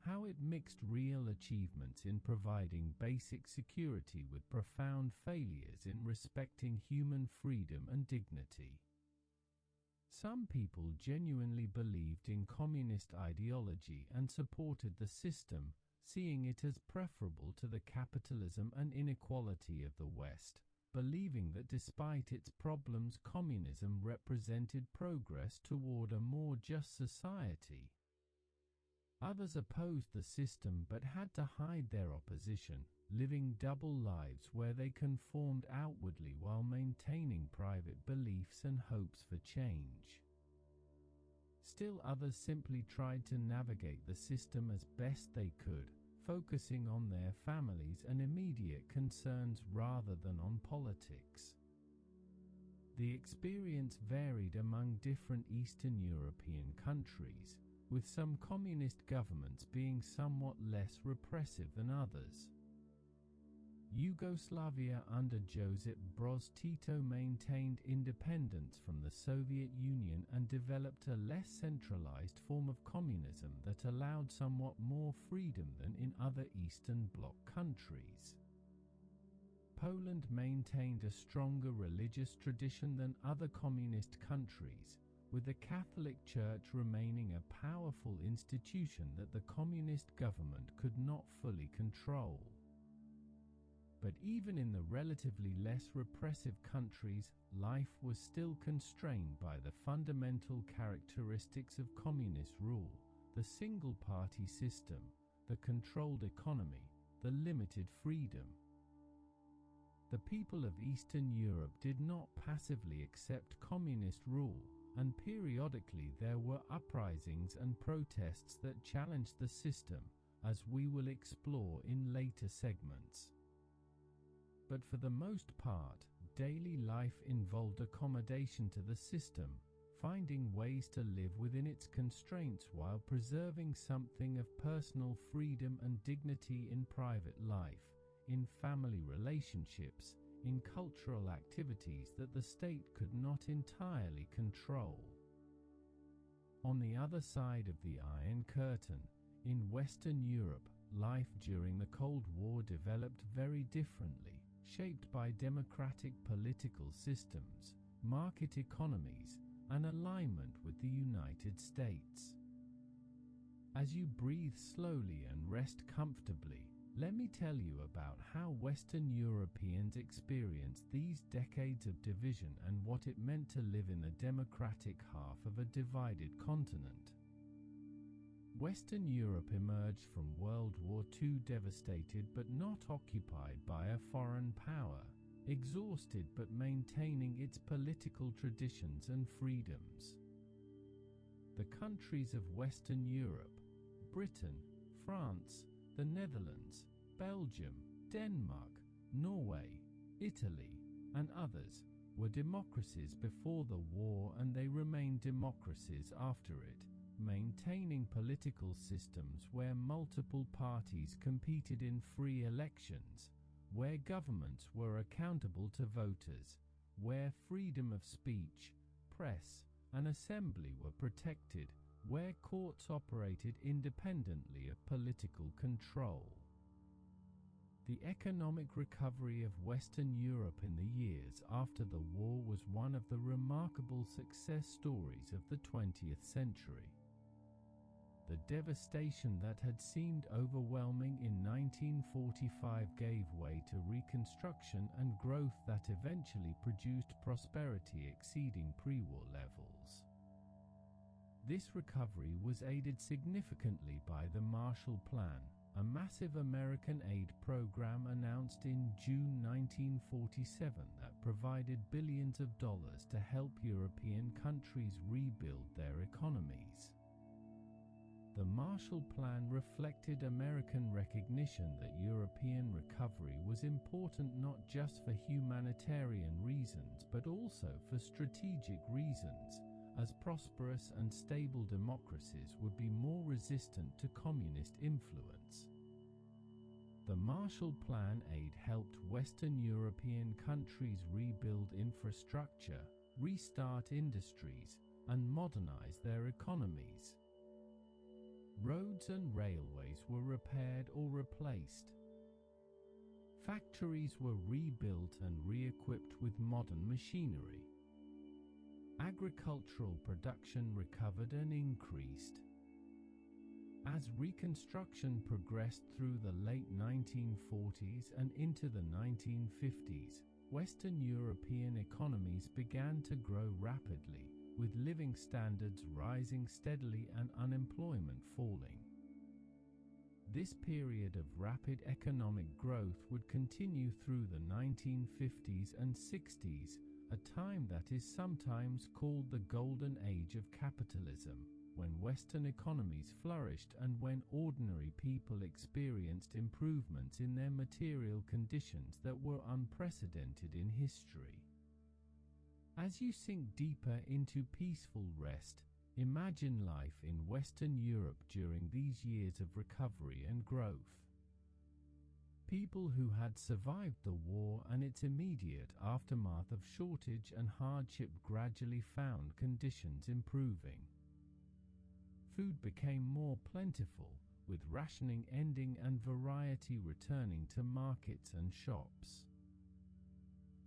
how it mixed real achievements in providing basic security with profound failures in respecting human freedom and dignity. Some people genuinely believed in communist ideology and supported the system, seeing it as preferable to the capitalism and inequality of the West, believing that despite its problems, communism represented progress toward a more just society. Others opposed the system but had to hide their opposition, living double lives where they conformed outwardly while maintaining private beliefs and hopes for change. Still others simply tried to navigate the system as best they could, focusing on their families and immediate concerns rather than on politics. The experience varied among different Eastern European countries, with some communist governments being somewhat less repressive than others. Yugoslavia under Josip Broz Tito maintained independence from the Soviet Union and developed a less centralized form of communism that allowed somewhat more freedom than in other Eastern Bloc countries. Poland maintained a stronger religious tradition than other communist countries, with the Catholic Church remaining a powerful institution that the communist government could not fully control. But even in the relatively less repressive countries, life was still constrained by the fundamental characteristics of communist rule: the single-party system, the controlled economy, the limited freedom. The people of Eastern Europe did not passively accept communist rule, and periodically there were uprisings and protests that challenged the system, as we will explore in later segments. But for the most part, daily life involved accommodation to the system, finding ways to live within its constraints while preserving something of personal freedom and dignity in private life, in family relationships, in cultural activities that the state could not entirely control. On the other side of the Iron Curtain, in Western Europe, life during the Cold War developed very differently, shaped by democratic political systems, market economies, and alignment with the United States. As you breathe slowly and rest comfortably, let me tell you about how Western Europeans experienced these decades of division and what it meant to live in the democratic half of a divided continent. Western Europe emerged from World War II devastated but not occupied by a foreign power, exhausted but maintaining its political traditions and freedoms. The countries of Western Europe, Britain, France, the Netherlands, Belgium, Denmark, Norway, Italy, and others, were democracies before the war, and they remained democracies after it, maintaining political systems where multiple parties competed in free elections, where governments were accountable to voters, where freedom of speech, press, and assembly were protected, where courts operated independently of political control. The economic recovery of Western Europe in the years after the war was one of the remarkable success stories of the 20th century. The devastation that had seemed overwhelming in 1945 gave way to reconstruction and growth that eventually produced prosperity exceeding pre-war levels. This recovery was aided significantly by the Marshall Plan, a massive American aid program announced in June 1947 that provided billions of dollars to help European countries rebuild their economies. The Marshall Plan reflected American recognition that European recovery was important not just for humanitarian reasons but also for strategic reasons, as prosperous and stable democracies would be more resistant to communist influence. The Marshall Plan aid helped Western European countries rebuild infrastructure, restart industries, and modernize their economies. Roads and railways were repaired or replaced. Factories were rebuilt and re-equipped with modern machinery. Agricultural production recovered and increased. As reconstruction progressed through the late 1940s and into the 1950s, Western European economies began to grow rapidly, with living standards rising steadily and unemployment falling. This period of rapid economic growth would continue through the 1950s and 60s, a time that is sometimes called the Golden Age of capitalism, when Western economies flourished and when ordinary people experienced improvements in their material conditions that were unprecedented in history. As you sink deeper into peaceful rest, imagine life in Western Europe during these years of recovery and growth. People who had survived the war and its immediate aftermath of shortage and hardship gradually found conditions improving. Food became more plentiful, with rationing ending and variety returning to markets and shops.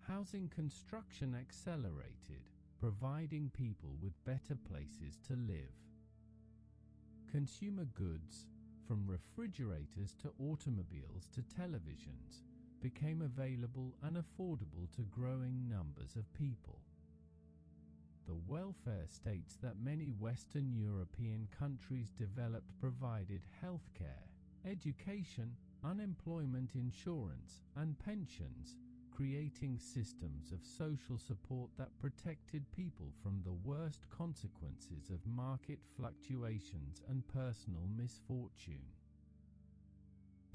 Housing construction accelerated, providing people with better places to live. Consumer goods, from refrigerators to automobiles to televisions, became available and affordable to growing numbers of people. The welfare states that many Western European countries developed provided healthcare, education, unemployment insurance, and pensions, creating systems of social support that protected people from the worst consequences of market fluctuations and personal misfortune.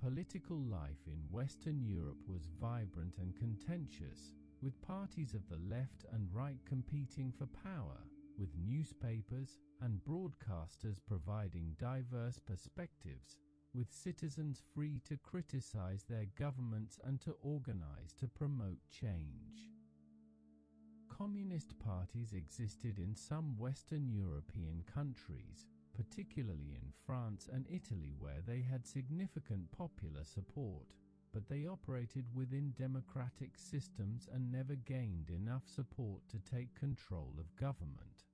Political life in Western Europe was vibrant and contentious, with parties of the left and right competing for power, with newspapers and broadcasters providing diverse perspectives, with citizens free to criticize their governments and to organize to promote change. Communist parties existed in some Western European countries, particularly in France and Italy, where they had significant popular support, but they operated within democratic systems and never gained enough support to take control of government.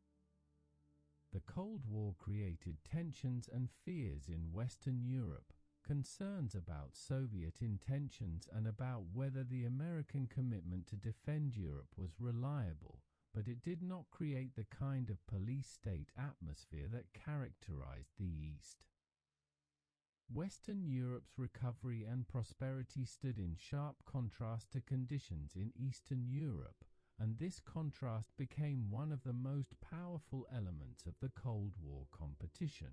The Cold War created tensions and fears in Western Europe, concerns about Soviet intentions and about whether the American commitment to defend Europe was reliable, but it did not create the kind of police state atmosphere that characterized the East. Western Europe's recovery and prosperity stood in sharp contrast to conditions in Eastern Europe, and this contrast became one of the most powerful elements of the Cold War competition.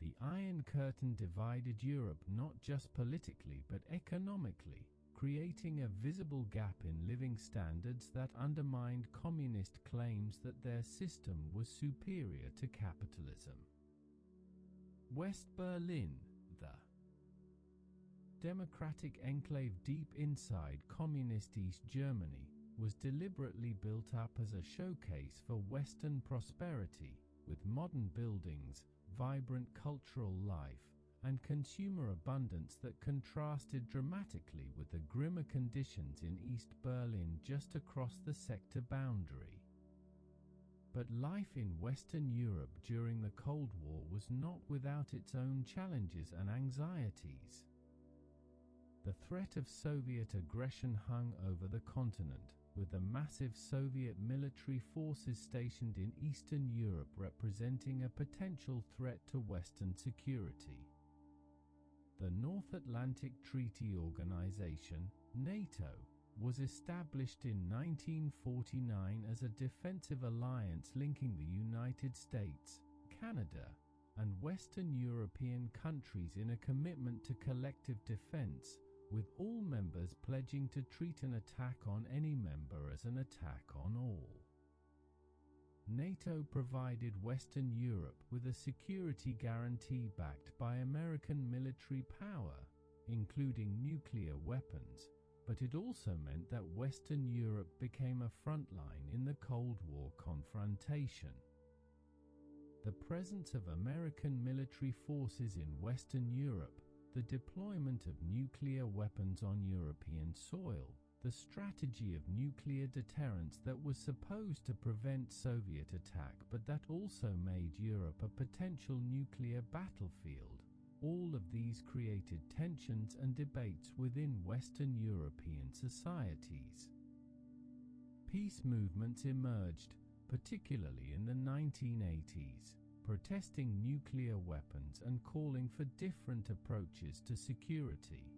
The Iron Curtain divided Europe not just politically but economically, creating a visible gap in living standards that undermined communist claims that their system was superior to capitalism. West Berlin, the democratic enclave deep inside communist East Germany, was deliberately built up as a showcase for Western prosperity, with modern buildings, vibrant cultural life, and consumer abundance that contrasted dramatically with the grimmer conditions in East Berlin just across the sector boundary. But life in Western Europe during the Cold War was not without its own challenges and anxieties. The threat of Soviet aggression hung over the continent, with the massive Soviet military forces stationed in Eastern Europe representing a potential threat to Western security. The North Atlantic Treaty Organization, NATO, was established in 1949 as a defensive alliance linking the United States, Canada, and Western European countries in a commitment to collective defense, with all members pledging to treat an attack on any member as an attack on all. NATO provided Western Europe with a security guarantee backed by American military power, including nuclear weapons, but it also meant that Western Europe became a front line in the Cold War confrontation. The presence of American military forces in Western Europe, the deployment of nuclear weapons on European soil, the strategy of nuclear deterrence that was supposed to prevent Soviet attack but that also made Europe a potential nuclear battlefield, all of these created tensions and debates within Western European societies. Peace movements emerged, particularly in the 1980s, protesting nuclear weapons and calling for different approaches to security.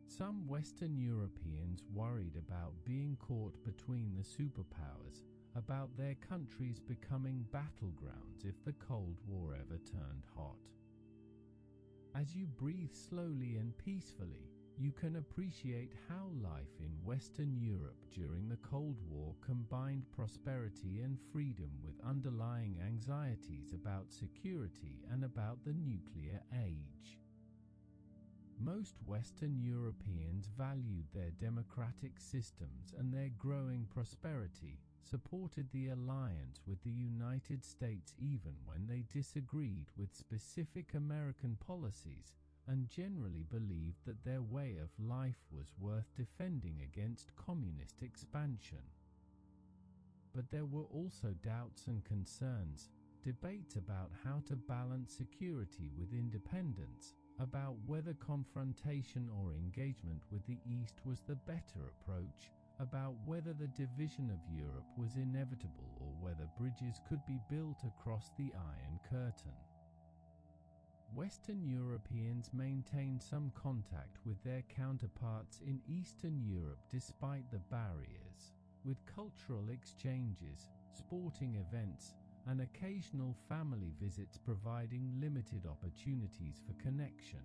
Some Western Europeans worried about being caught between the superpowers, about their countries becoming battlegrounds if the Cold War ever turned hot. As you breathe slowly and peacefully, you can appreciate how life in Western Europe during the Cold War combined prosperity and freedom with underlying anxieties about security and about the nuclear age. Most Western Europeans valued their democratic systems and their growing prosperity, supported the alliance with the United States even when they disagreed with specific American policies, and generally believed that their way of life was worth defending against communist expansion. But there were also doubts and concerns, debates about how to balance security with independence, about whether confrontation or engagement with the East was the better approach, about whether the division of Europe was inevitable or whether bridges could be built across the Iron Curtain. Western Europeans maintained some contact with their counterparts in Eastern Europe despite the barriers, with cultural exchanges, sporting events, and occasional family visits providing limited opportunities for connection.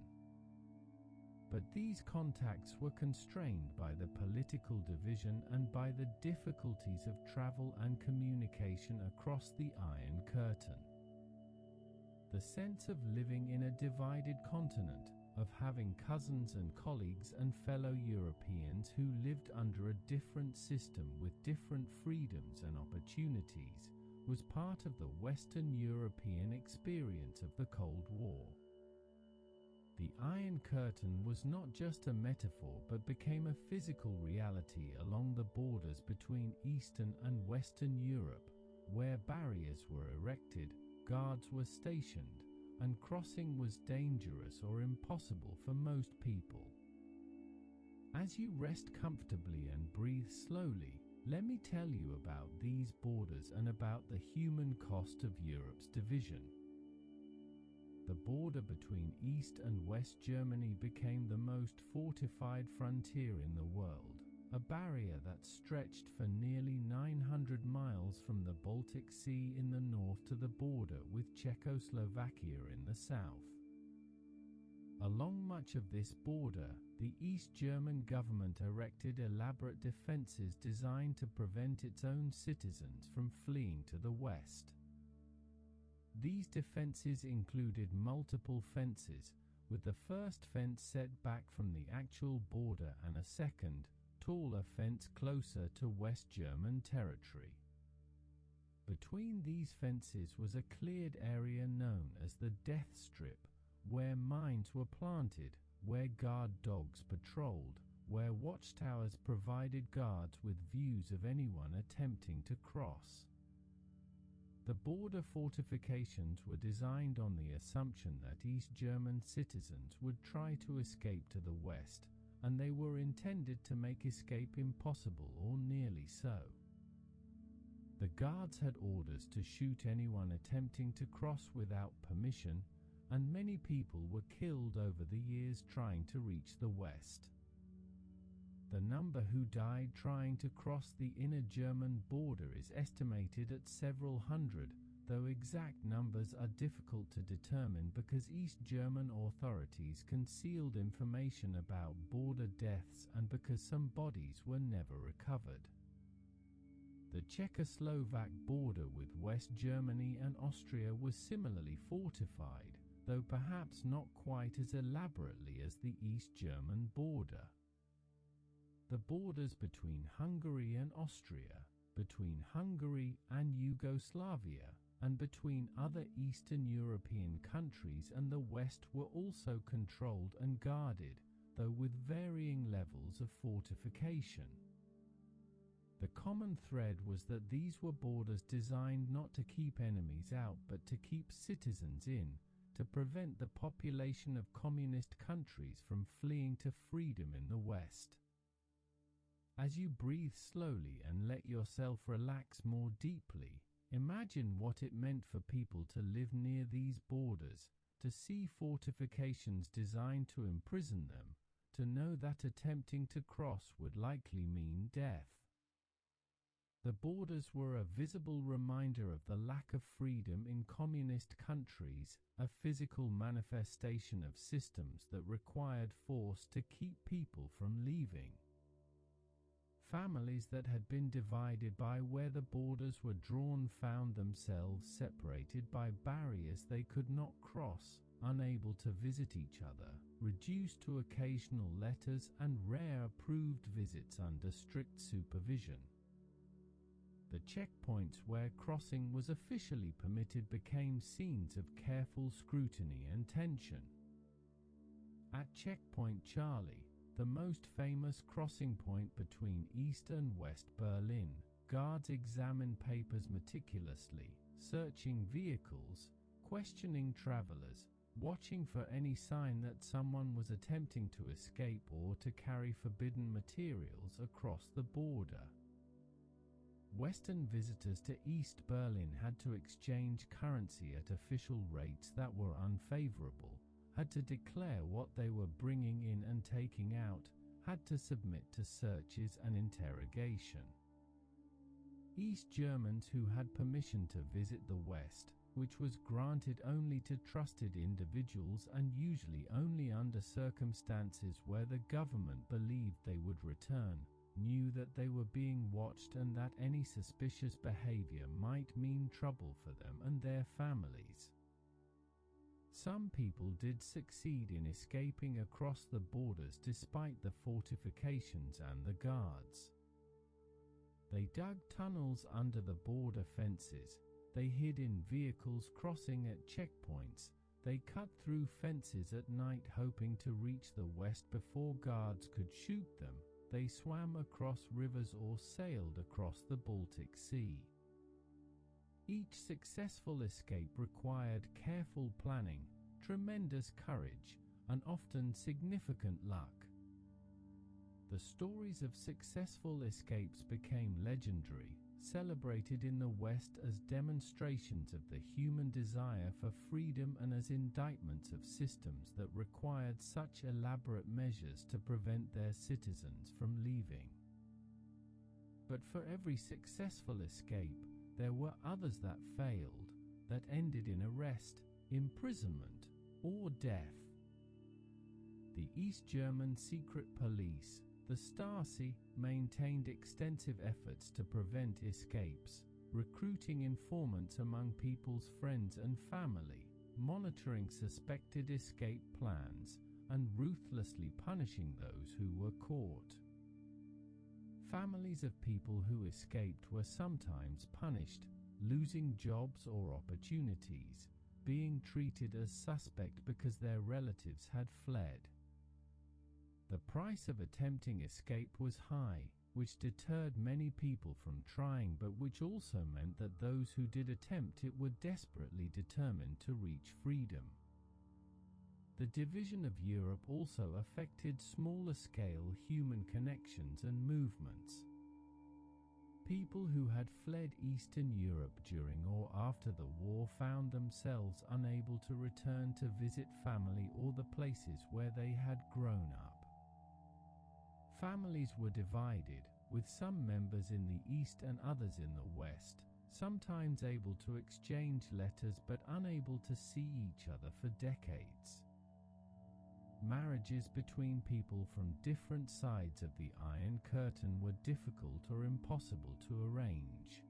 But these contacts were constrained by the political division and by the difficulties of travel and communication across the Iron Curtain. The sense of living in a divided continent, of having cousins and colleagues and fellow Europeans who lived under a different system with different freedoms and opportunities, was part of the Western European experience of the Cold War. The Iron Curtain was not just a metaphor but became a physical reality along the borders between Eastern and Western Europe, where barriers were erected, guards were stationed, and crossing was dangerous or impossible for most people. As you rest comfortably and breathe slowly, let me tell you about these borders and about the human cost of Europe's division. The border between East and West Germany became the most fortified frontier in the world, a barrier that stretched for nearly 900 miles from the Baltic Sea in the north to the border with Czechoslovakia in the south. Along much of this border, the East German government erected elaborate defenses designed to prevent its own citizens from fleeing to the west. These defenses included multiple fences, with the first fence set back from the actual border and a second, taller fence closer to West German territory. Between these fences was a cleared area known as the Death Strip, where mines were planted, where guard dogs patrolled, where watchtowers provided guards with views of anyone attempting to cross. The border fortifications were designed on the assumption that East German citizens would try to escape to the west, and they were intended to make escape impossible or nearly so. The guards had orders to shoot anyone attempting to cross without permission, and many people were killed over the years trying to reach the west. The number who died trying to cross the inner German border is estimated at several hundred, though exact numbers are difficult to determine because East German authorities concealed information about border deaths and because some bodies were never recovered. The Czechoslovak border with West Germany and Austria was similarly fortified, though perhaps not quite as elaborately as the East German border. The borders between Hungary and Austria, between Hungary and Yugoslavia, and between other Eastern European countries and the West were also controlled and guarded, though with varying levels of fortification. The common thread was that these were borders designed not to keep enemies out but to keep citizens in, to prevent the population of communist countries from fleeing to freedom in the West. As you breathe slowly and let yourself relax more deeply, imagine what it meant for people to live near these borders, to see fortifications designed to imprison them, to know that attempting to cross would likely mean death. The borders were a visible reminder of the lack of freedom in communist countries, a physical manifestation of systems that required force to keep people from leaving. Families that had been divided by where the borders were drawn found themselves separated by barriers they could not cross, unable to visit each other, reduced to occasional letters and rare approved visits under strict supervision. The checkpoints where crossing was officially permitted became scenes of careful scrutiny and tension. At Checkpoint Charlie, the most famous crossing point between East and West Berlin, guards examined papers meticulously, searching vehicles, questioning travelers, watching for any sign that someone was attempting to escape or to carry forbidden materials across the border. Western visitors to East Berlin had to exchange currency at official rates that were unfavorable, had to declare what they were bringing in and taking out, had to submit to searches and interrogation. East Germans who had permission to visit the West, which was granted only to trusted individuals and usually only under circumstances where the government believed they would return, knew that they were being watched and that any suspicious behavior might mean trouble for them and their families. Some people did succeed in escaping across the borders despite the fortifications and the guards. They dug tunnels under the border fences, they hid in vehicles crossing at checkpoints, they cut through fences at night hoping to reach the West before guards could shoot them, they swam across rivers or sailed across the Baltic Sea. Each successful escape required careful planning, tremendous courage, and often significant luck. The stories of successful escapes became legendary, celebrated in the West as demonstrations of the human desire for freedom and as indictments of systems that required such elaborate measures to prevent their citizens from leaving. But for every successful escape, there were others that failed, that ended in arrest, imprisonment, or death. The East German secret police, the Stasi, maintained extensive efforts to prevent escapes, recruiting informants among people's friends and family, monitoring suspected escape plans, and ruthlessly punishing those who were caught. Families of people who escaped were sometimes punished, losing jobs or opportunities, being treated as suspect because their relatives had fled. The price of attempting escape was high, which deterred many people from trying, but which also meant that those who did attempt it were desperately determined to reach freedom. The division of Europe also affected smaller-scale human connections and movements. People who had fled Eastern Europe during or after the war found themselves unable to return to visit family or the places where they had grown up. Families were divided, with some members in the East and others in the West, sometimes able to exchange letters but unable to see each other for decades. Marriages between people from different sides of the Iron Curtain were difficult or impossible to arrange.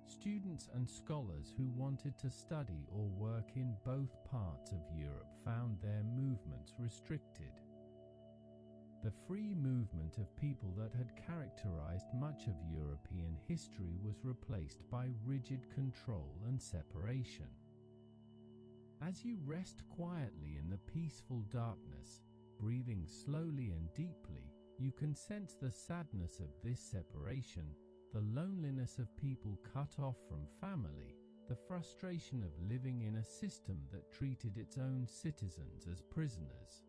Students and scholars who wanted to study or work in both parts of Europe found their movements restricted. The free movement of people that had characterized much of European history was replaced by rigid control and separation. As you rest quietly in the peaceful darkness, breathing slowly and deeply, you can sense the sadness of this separation, the loneliness of people cut off from family, the frustration of living in a system that treated its own citizens as prisoners.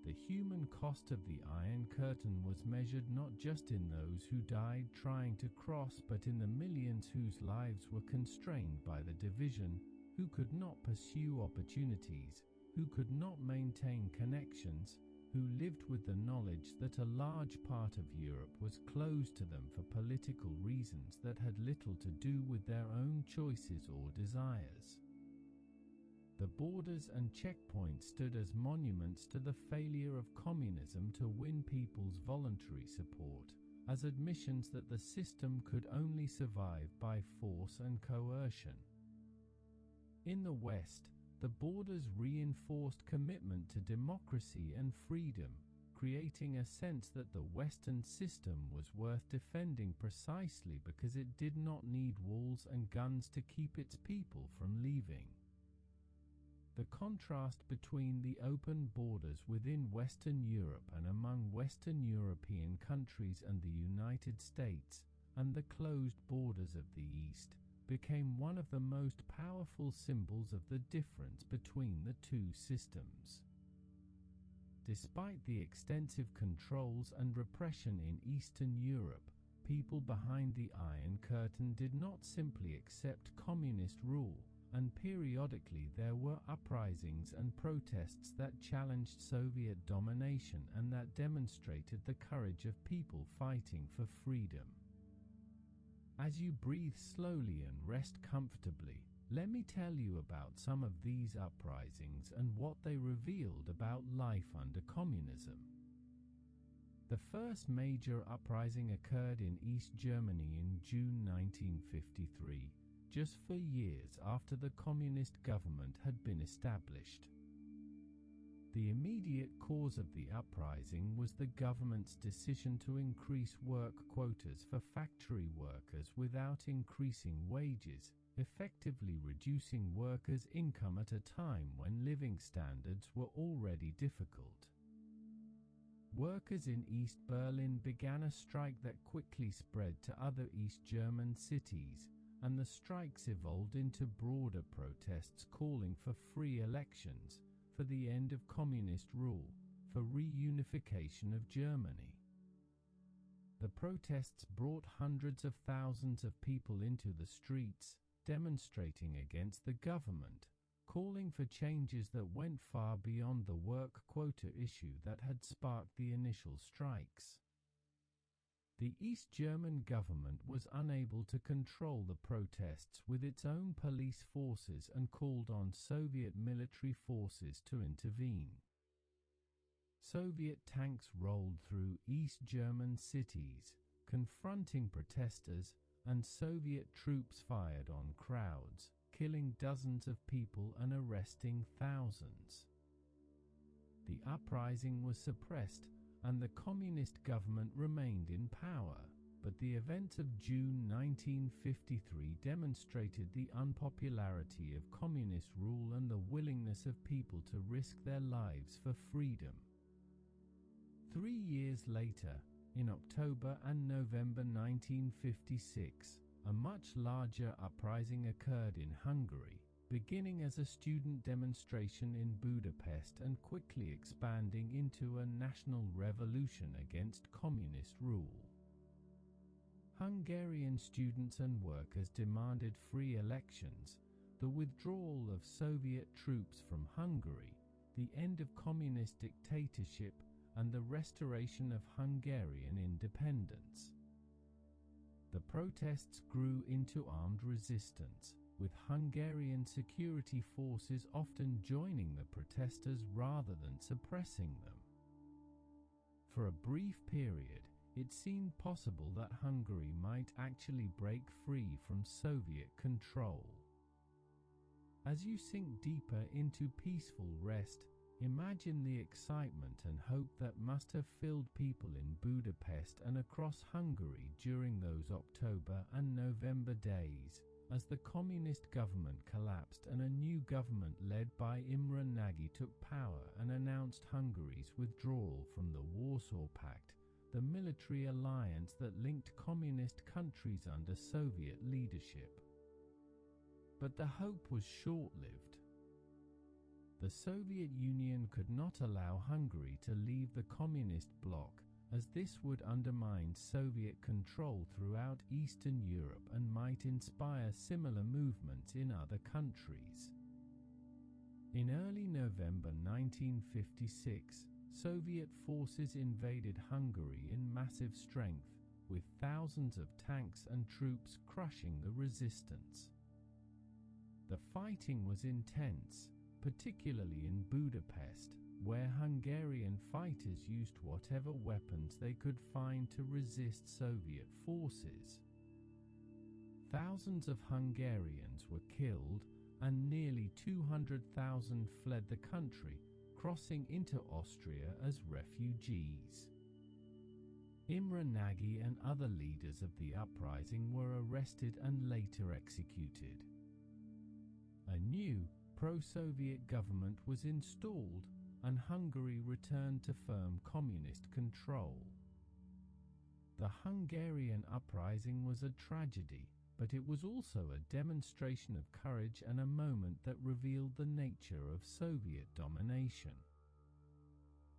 The human cost of the Iron Curtain was measured not just in those who died trying to cross, but in the millions whose lives were constrained by the division, who could not pursue opportunities, who could not maintain connections, who lived with the knowledge that a large part of Europe was closed to them for political reasons that had little to do with their own choices or desires. The borders and checkpoints stood as monuments to the failure of communism to win people's voluntary support, as admissions that the system could only survive by force and coercion. In the West, the borders reinforced commitment to democracy and freedom, creating a sense that the Western system was worth defending precisely because it did not need walls and guns to keep its people from leaving. The contrast between the open borders within Western Europe and among Western European countries and the United States, and the closed borders of the East, became one of the most powerful symbols of the difference between the two systems. Despite the extensive controls and repression in Eastern Europe, people behind the Iron Curtain did not simply accept communist rule, and periodically there were uprisings and protests that challenged Soviet domination and that demonstrated the courage of people fighting for freedom. As you breathe slowly and rest comfortably, let me tell you about some of these uprisings and what they revealed about life under communism. The first major uprising occurred in East Germany in June 1953, just 4 years after the communist government had been established. The immediate cause of the uprising was the government's decision to increase work quotas for factory workers without increasing wages, effectively reducing workers' income at a time when living standards were already difficult. Workers in East Berlin began a strike that quickly spread to other East German cities, and the strikes evolved into broader protests calling for free elections, for the end of communist rule, for reunification of Germany. The protests brought hundreds of thousands of people into the streets, demonstrating against the government, calling for changes that went far beyond the work quota issue that had sparked the initial strikes. The East German government was unable to control the protests with its own police forces and called on Soviet military forces to intervene. Soviet tanks rolled through East German cities, confronting protesters, and Soviet troops fired on crowds, killing dozens of people and arresting thousands. The uprising was suppressed, and the communist government remained in power, but the events of June 1953 demonstrated the unpopularity of communist rule and the willingness of people to risk their lives for freedom. 3 years later, in October and November 1956, a much larger uprising occurred in Hungary, beginning as a student demonstration in Budapest and quickly expanding into a national revolution against communist rule. Hungarian students and workers demanded free elections, the withdrawal of Soviet troops from Hungary, the end of communist dictatorship, and the restoration of Hungarian independence. The protests grew into armed resistance, with Hungarian security forces often joining the protesters rather than suppressing them. For a brief period, it seemed possible that Hungary might actually break free from Soviet control. As you sink deeper into peaceful rest, imagine the excitement and hope that must have filled people in Budapest and across Hungary during those October and November days, as the communist government collapsed and a new government led by Imre Nagy took power and announced Hungary's withdrawal from the Warsaw Pact, the military alliance that linked communist countries under Soviet leadership. But the hope was short-lived. The Soviet Union could not allow Hungary to leave the communist bloc, as this would undermine Soviet control throughout Eastern Europe and might inspire similar movements in other countries. In early November 1956, Soviet forces invaded Hungary in massive strength, with thousands of tanks and troops crushing the resistance. The fighting was intense, particularly in Budapest, where Hungarian fighters used whatever weapons they could find to resist Soviet forces. Thousands of Hungarians were killed and nearly 200,000 fled the country, crossing into Austria as refugees. Imre Nagy and other leaders of the uprising were arrested and later executed. A new pro-Soviet government was installed, and Hungary returned to firm communist control. The Hungarian uprising was a tragedy, but it was also a demonstration of courage and a moment that revealed the nature of Soviet domination.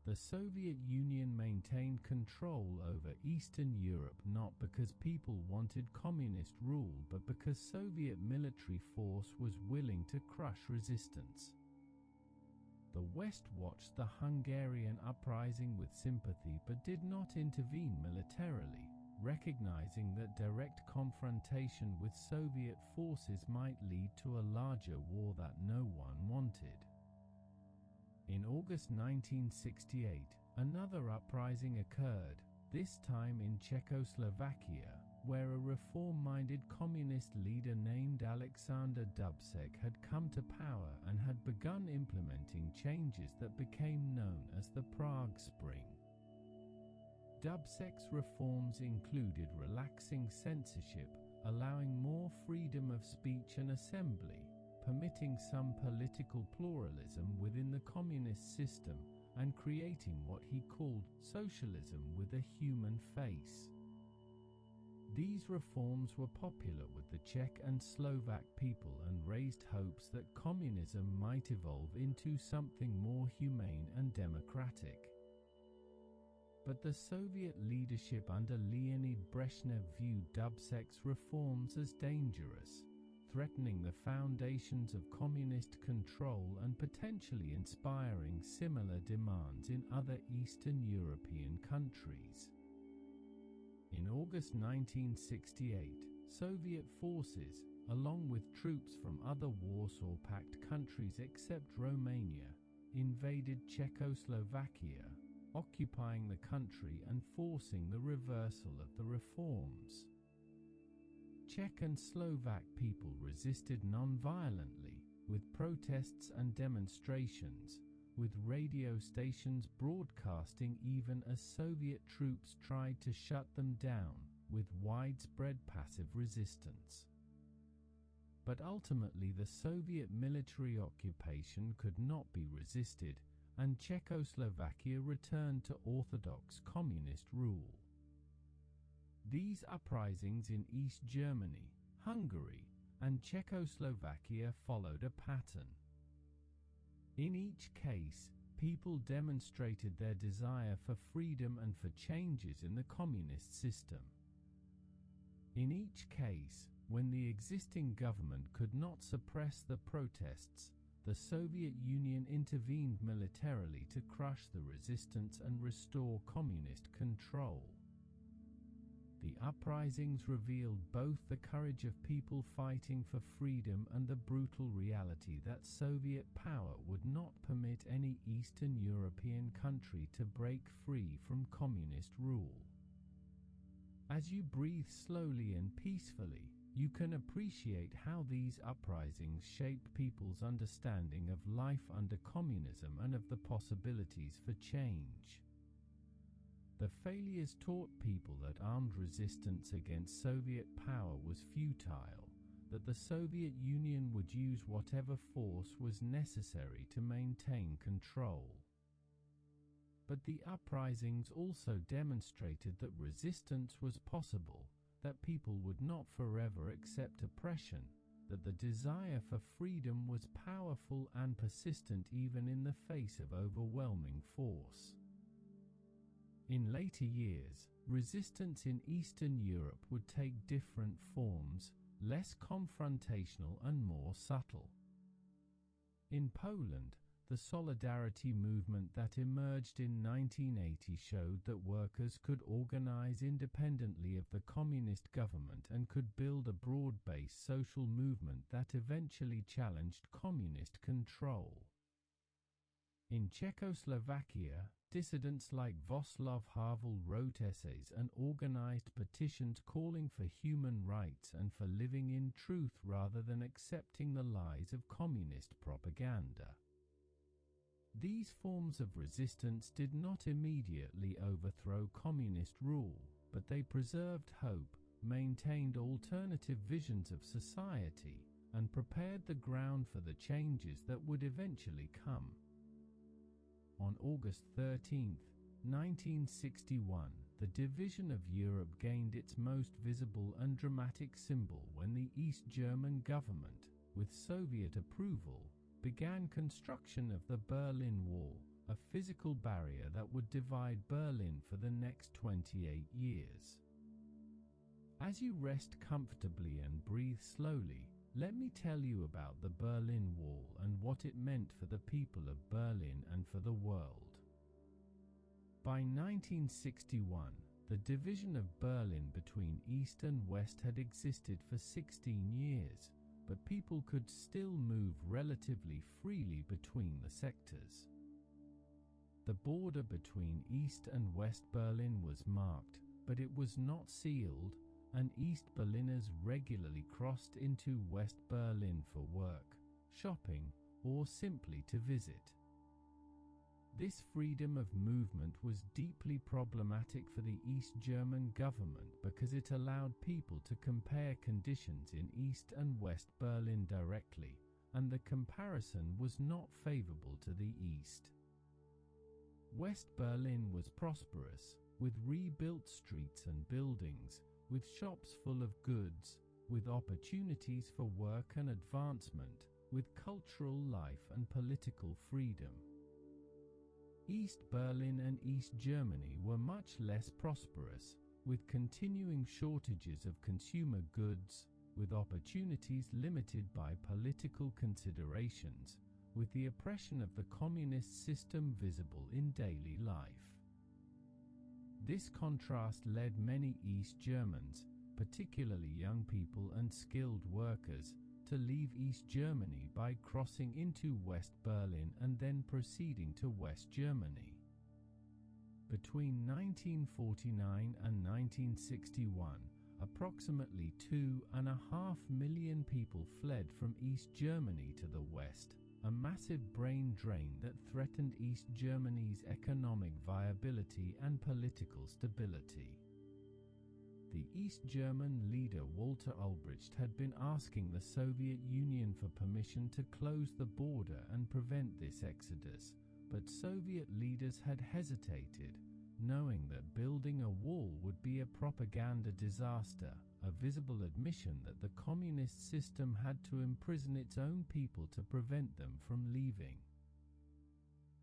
The Soviet Union maintained control over Eastern Europe not because people wanted communist rule, but because Soviet military force was willing to crush resistance. The West watched the Hungarian uprising with sympathy but did not intervene militarily, recognizing that direct confrontation with Soviet forces might lead to a larger war that no one wanted. In August 1968, another uprising occurred, this time in Czechoslovakia, where a reform-minded communist leader named Alexander Dubček had come to power and had begun implementing changes that became known as the Prague Spring. Dubček's reforms included relaxing censorship, allowing more freedom of speech and assembly, permitting some political pluralism within the communist system, and creating what he called socialism with a human face. These reforms were popular with the Czech and Slovak people and raised hopes that communism might evolve into something more humane and democratic. But the Soviet leadership under Leonid Brezhnev viewed Dubček's reforms as dangerous, threatening the foundations of communist control and potentially inspiring similar demands in other Eastern European countries. In August 1968, Soviet forces, along with troops from other Warsaw Pact countries except Romania, invaded Czechoslovakia, occupying the country and forcing the reversal of the reforms. Czech and Slovak people resisted non-violently, with protests and demonstrations, with radio stations broadcasting even as Soviet troops tried to shut them down, with widespread passive resistance. But ultimately the Soviet military occupation could not be resisted, and Czechoslovakia returned to orthodox communist rule. These uprisings in East Germany, Hungary, and Czechoslovakia followed a pattern. In each case, people demonstrated their desire for freedom and for changes in the communist system. In each case, when the existing government could not suppress the protests, the Soviet Union intervened militarily to crush the resistance and restore communist control. The uprisings revealed both the courage of people fighting for freedom and the brutal reality that Soviet power would not permit any Eastern European country to break free from communist rule. As you breathe slowly and peacefully, you can appreciate how these uprisings shaped people's understanding of life under communism and of the possibilities for change. The failures taught people that armed resistance against Soviet power was futile, that the Soviet Union would use whatever force was necessary to maintain control. But the uprisings also demonstrated that resistance was possible, that people would not forever accept oppression, that the desire for freedom was powerful and persistent even in the face of overwhelming force. In later years, resistance in Eastern Europe would take different forms, less confrontational and more subtle. In Poland, the solidarity movement that emerged in 1980 showed that workers could organize independently of the communist government and could build a broad-based social movement that eventually challenged communist control. In Czechoslovakia, dissidents like Václav Havel wrote essays and organized petitions calling for human rights and for living in truth rather than accepting the lies of communist propaganda. These forms of resistance did not immediately overthrow communist rule, but they preserved hope, maintained alternative visions of society, and prepared the ground for the changes that would eventually come. On August 13, 1961, the division of Europe gained its most visible and dramatic symbol when the East German government, with Soviet approval, began construction of the Berlin Wall, a physical barrier that would divide Berlin for the next 28 years. As you rest comfortably and breathe slowly, let me tell you about the Berlin Wall and what it meant for the people of Berlin and for the world. By 1961, the division of Berlin between East and West had existed for 16 years, but people could still move relatively freely between the sectors. The border between East and West Berlin was marked, but it was not sealed, and East Berliners regularly crossed into West Berlin for work, shopping, or simply to visit. This freedom of movement was deeply problematic for the East German government because it allowed people to compare conditions in East and West Berlin directly, and the comparison was not favorable to the East. West Berlin was prosperous, with rebuilt streets and buildings, with shops full of goods, with opportunities for work and advancement, with cultural life and political freedom. East Berlin and East Germany were much less prosperous, with continuing shortages of consumer goods, with opportunities limited by political considerations, with the oppression of the communist system visible in daily life. This contrast led many East Germans, particularly young people and skilled workers, to leave East Germany by crossing into West Berlin and then proceeding to West Germany. Between 1949 and 1961, approximately 2.5 million people fled from East Germany to the West, a massive brain drain that threatened East Germany's economic viability and political stability. The East German leader Walter Ulbricht had been asking the Soviet Union for permission to close the border and prevent this exodus, but Soviet leaders had hesitated, knowing that building a wall would be a propaganda disaster, a visible admission that the communist system had to imprison its own people to prevent them from leaving.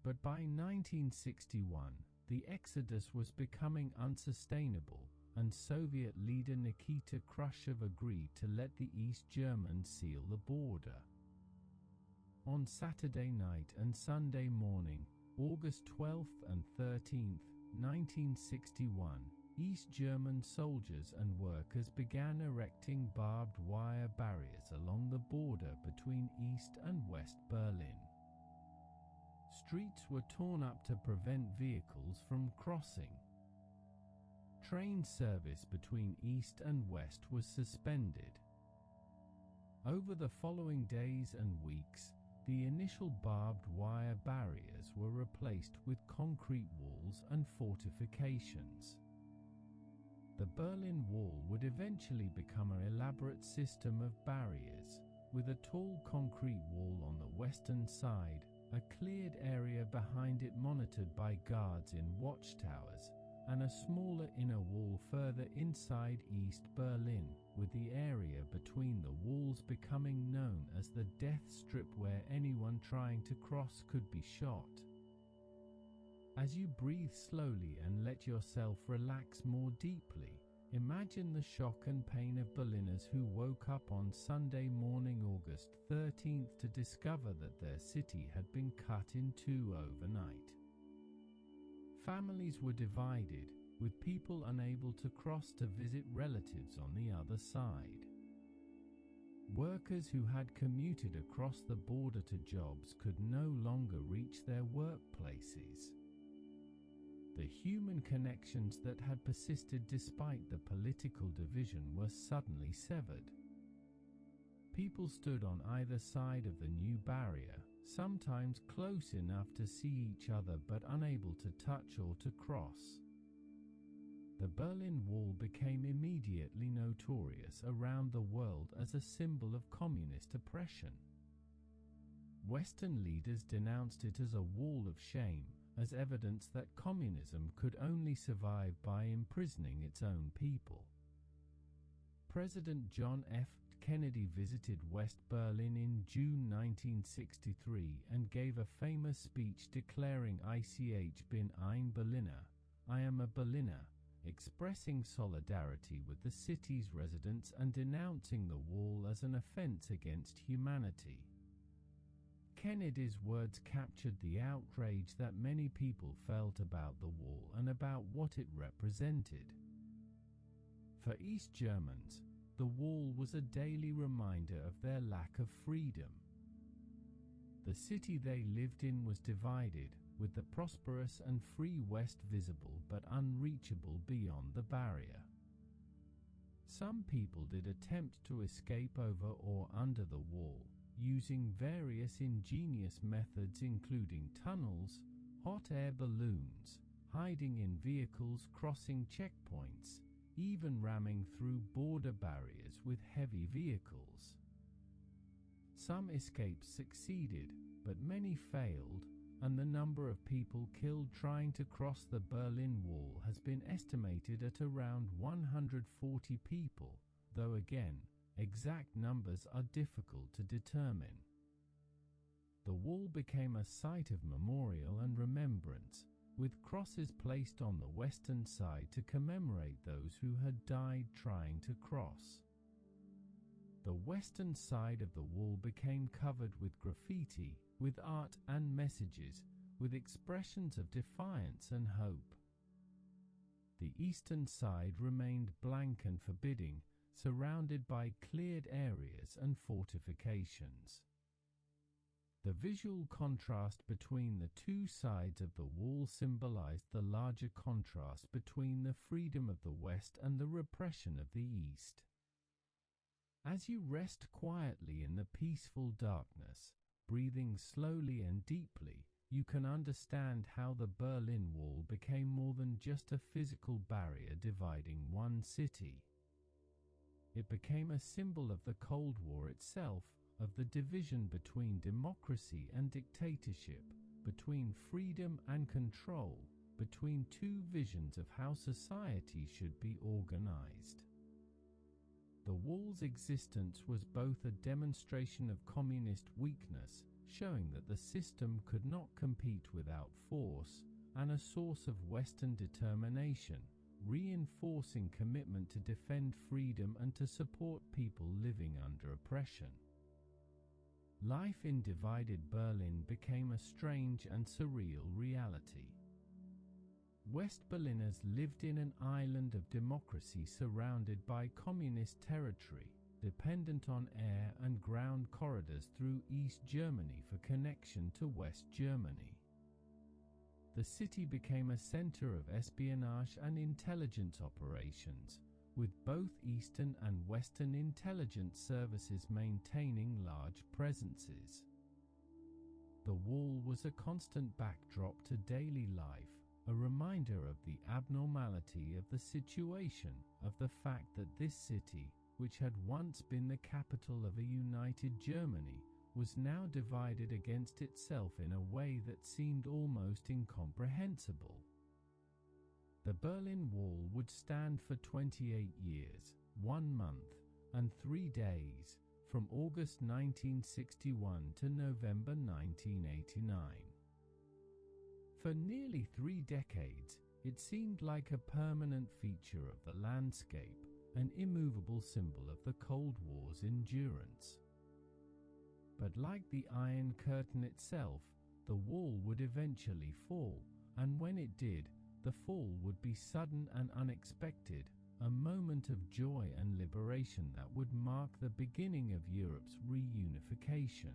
But by 1961, the exodus was becoming unsustainable, and Soviet leader Nikita Khrushchev agreed to let the East Germans seal the border. On Saturday night and Sunday morning, August 12th and 13th, 1961, East German soldiers and workers began erecting barbed wire barriers along the border between East and West Berlin. Streets were torn up to prevent vehicles from crossing. Train service between East and West was suspended. Over the following days and weeks, the initial barbed wire barriers were replaced with concrete walls and fortifications. The Berlin Wall would eventually become an elaborate system of barriers, with a tall concrete wall on the western side, a cleared area behind it monitored by guards in watchtowers, and a smaller inner wall further inside East Berlin, with the area between the walls becoming known as the death strip, where anyone trying to cross could be shot. As you breathe slowly and let yourself relax more deeply, imagine the shock and pain of Berliners who woke up on Sunday morning, August 13th, to discover that their city had been cut in two overnight. Families were divided, with people unable to cross to visit relatives on the other side. Workers who had commuted across the border to jobs could no longer reach their workplaces. The human connections that had persisted despite the political division were suddenly severed. People stood on either side of the new barrier, sometimes close enough to see each other but unable to touch or to cross. The Berlin Wall became immediately notorious around the world as a symbol of communist oppression. Western leaders denounced it as a wall of shame, as evidence that communism could only survive by imprisoning its own people. President John F. Kennedy visited West Berlin in June 1963 and gave a famous speech declaring Ich bin ein Berliner, I am a Berliner, expressing solidarity with the city's residents and denouncing the wall as an offense against humanity. Kennedy's words captured the outrage that many people felt about the wall and about what it represented. For East Germans, the wall was a daily reminder of their lack of freedom. The city they lived in was divided, with the prosperous and free West visible but unreachable beyond the barrier. Some people did attempt to escape over or under the wall, using various ingenious methods including tunnels, hot air balloons, hiding in vehicles crossing checkpoints, even ramming through border barriers with heavy vehicles. Some escapes succeeded, but many failed, and the number of people killed trying to cross the Berlin Wall has been estimated at around 140 people, though again, exact numbers are difficult to determine. The wall became a site of memorial and remembrance, with crosses placed on the western side to commemorate those who had died trying to cross. The western side of the wall became covered with graffiti, with art and messages, with expressions of defiance and hope. The eastern side remained blank and forbidding, surrounded by cleared areas and fortifications. The visual contrast between the two sides of the wall symbolized the larger contrast between the freedom of the West and the repression of the East. As you rest quietly in the peaceful darkness, breathing slowly and deeply, you can understand how the Berlin Wall became more than just a physical barrier dividing one city. It became a symbol of the Cold War itself, of the division between democracy and dictatorship, between freedom and control, between two visions of how society should be organized. The wall's existence was both a demonstration of communist weakness, showing that the system could not compete without force, and a source of Western determination, reinforcing commitment to defend freedom and to support people living under oppression. Life in divided Berlin became a strange and surreal reality. West Berliners lived in an island of democracy surrounded by communist territory, dependent on air and ground corridors through East Germany for connection to West Germany. The city became a center of espionage and intelligence operations, with both Eastern and Western intelligence services maintaining large presences. The wall was a constant backdrop to daily life, a reminder of the abnormality of the situation, of the fact that this city, which had once been the capital of a united Germany, was now divided against itself in a way that seemed almost incomprehensible. The Berlin Wall would stand for 28 years, 1 month, and 3 days, from August 1961 to November 1989. For nearly 3 decades, it seemed like a permanent feature of the landscape, an immovable symbol of the Cold War's endurance. But like the Iron Curtain itself, the wall would eventually fall, and when it did, the fall would be sudden and unexpected, a moment of joy and liberation that would mark the beginning of Europe's reunification.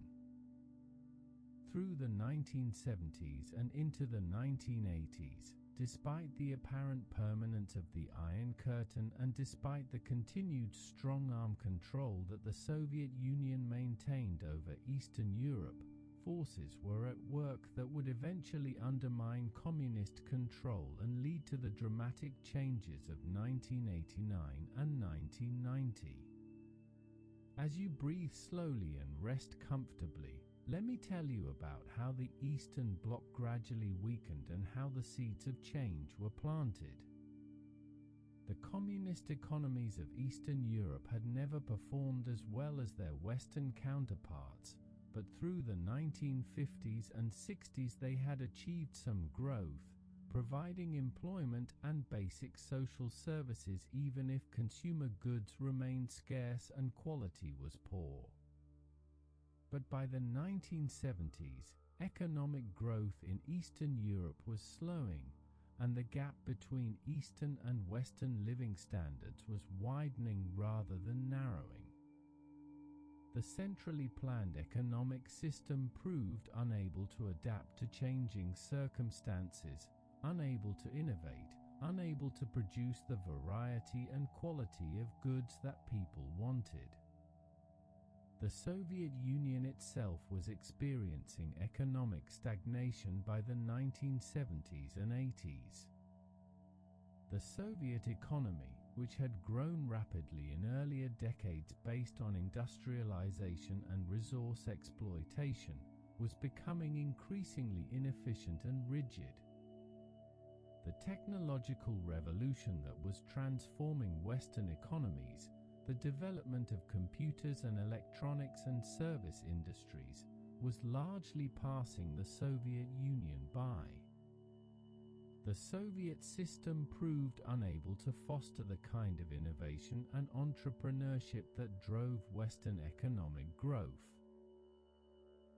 Through the 1970s and into the 1980s, despite the apparent permanence of the Iron Curtain and despite the continued strong-arm control that the Soviet Union maintained over Eastern Europe, forces were at work that would eventually undermine communist control and lead to the dramatic changes of 1989 and 1990. As you breathe slowly and rest comfortably, let me tell you about how the Eastern Bloc gradually weakened and how the seeds of change were planted. The communist economies of Eastern Europe had never performed as well as their Western counterparts, but through the 1950s and 60s they had achieved some growth, providing employment and basic social services even if consumer goods remained scarce and quality was poor. But by the 1970s, economic growth in Eastern Europe was slowing, and the gap between Eastern and Western living standards was widening rather than narrowing. The centrally planned economic system proved unable to adapt to changing circumstances, unable to innovate, unable to produce the variety and quality of goods that people wanted. The Soviet Union itself was experiencing economic stagnation by the 1970s and 80s. The Soviet economy, which had grown rapidly in earlier decades based on industrialization and resource exploitation, was becoming increasingly inefficient and rigid. The technological revolution that was transforming Western economies, the development of computers and electronics and service industries, was largely passing the Soviet Union by. The Soviet system proved unable to foster the kind of innovation and entrepreneurship that drove Western economic growth.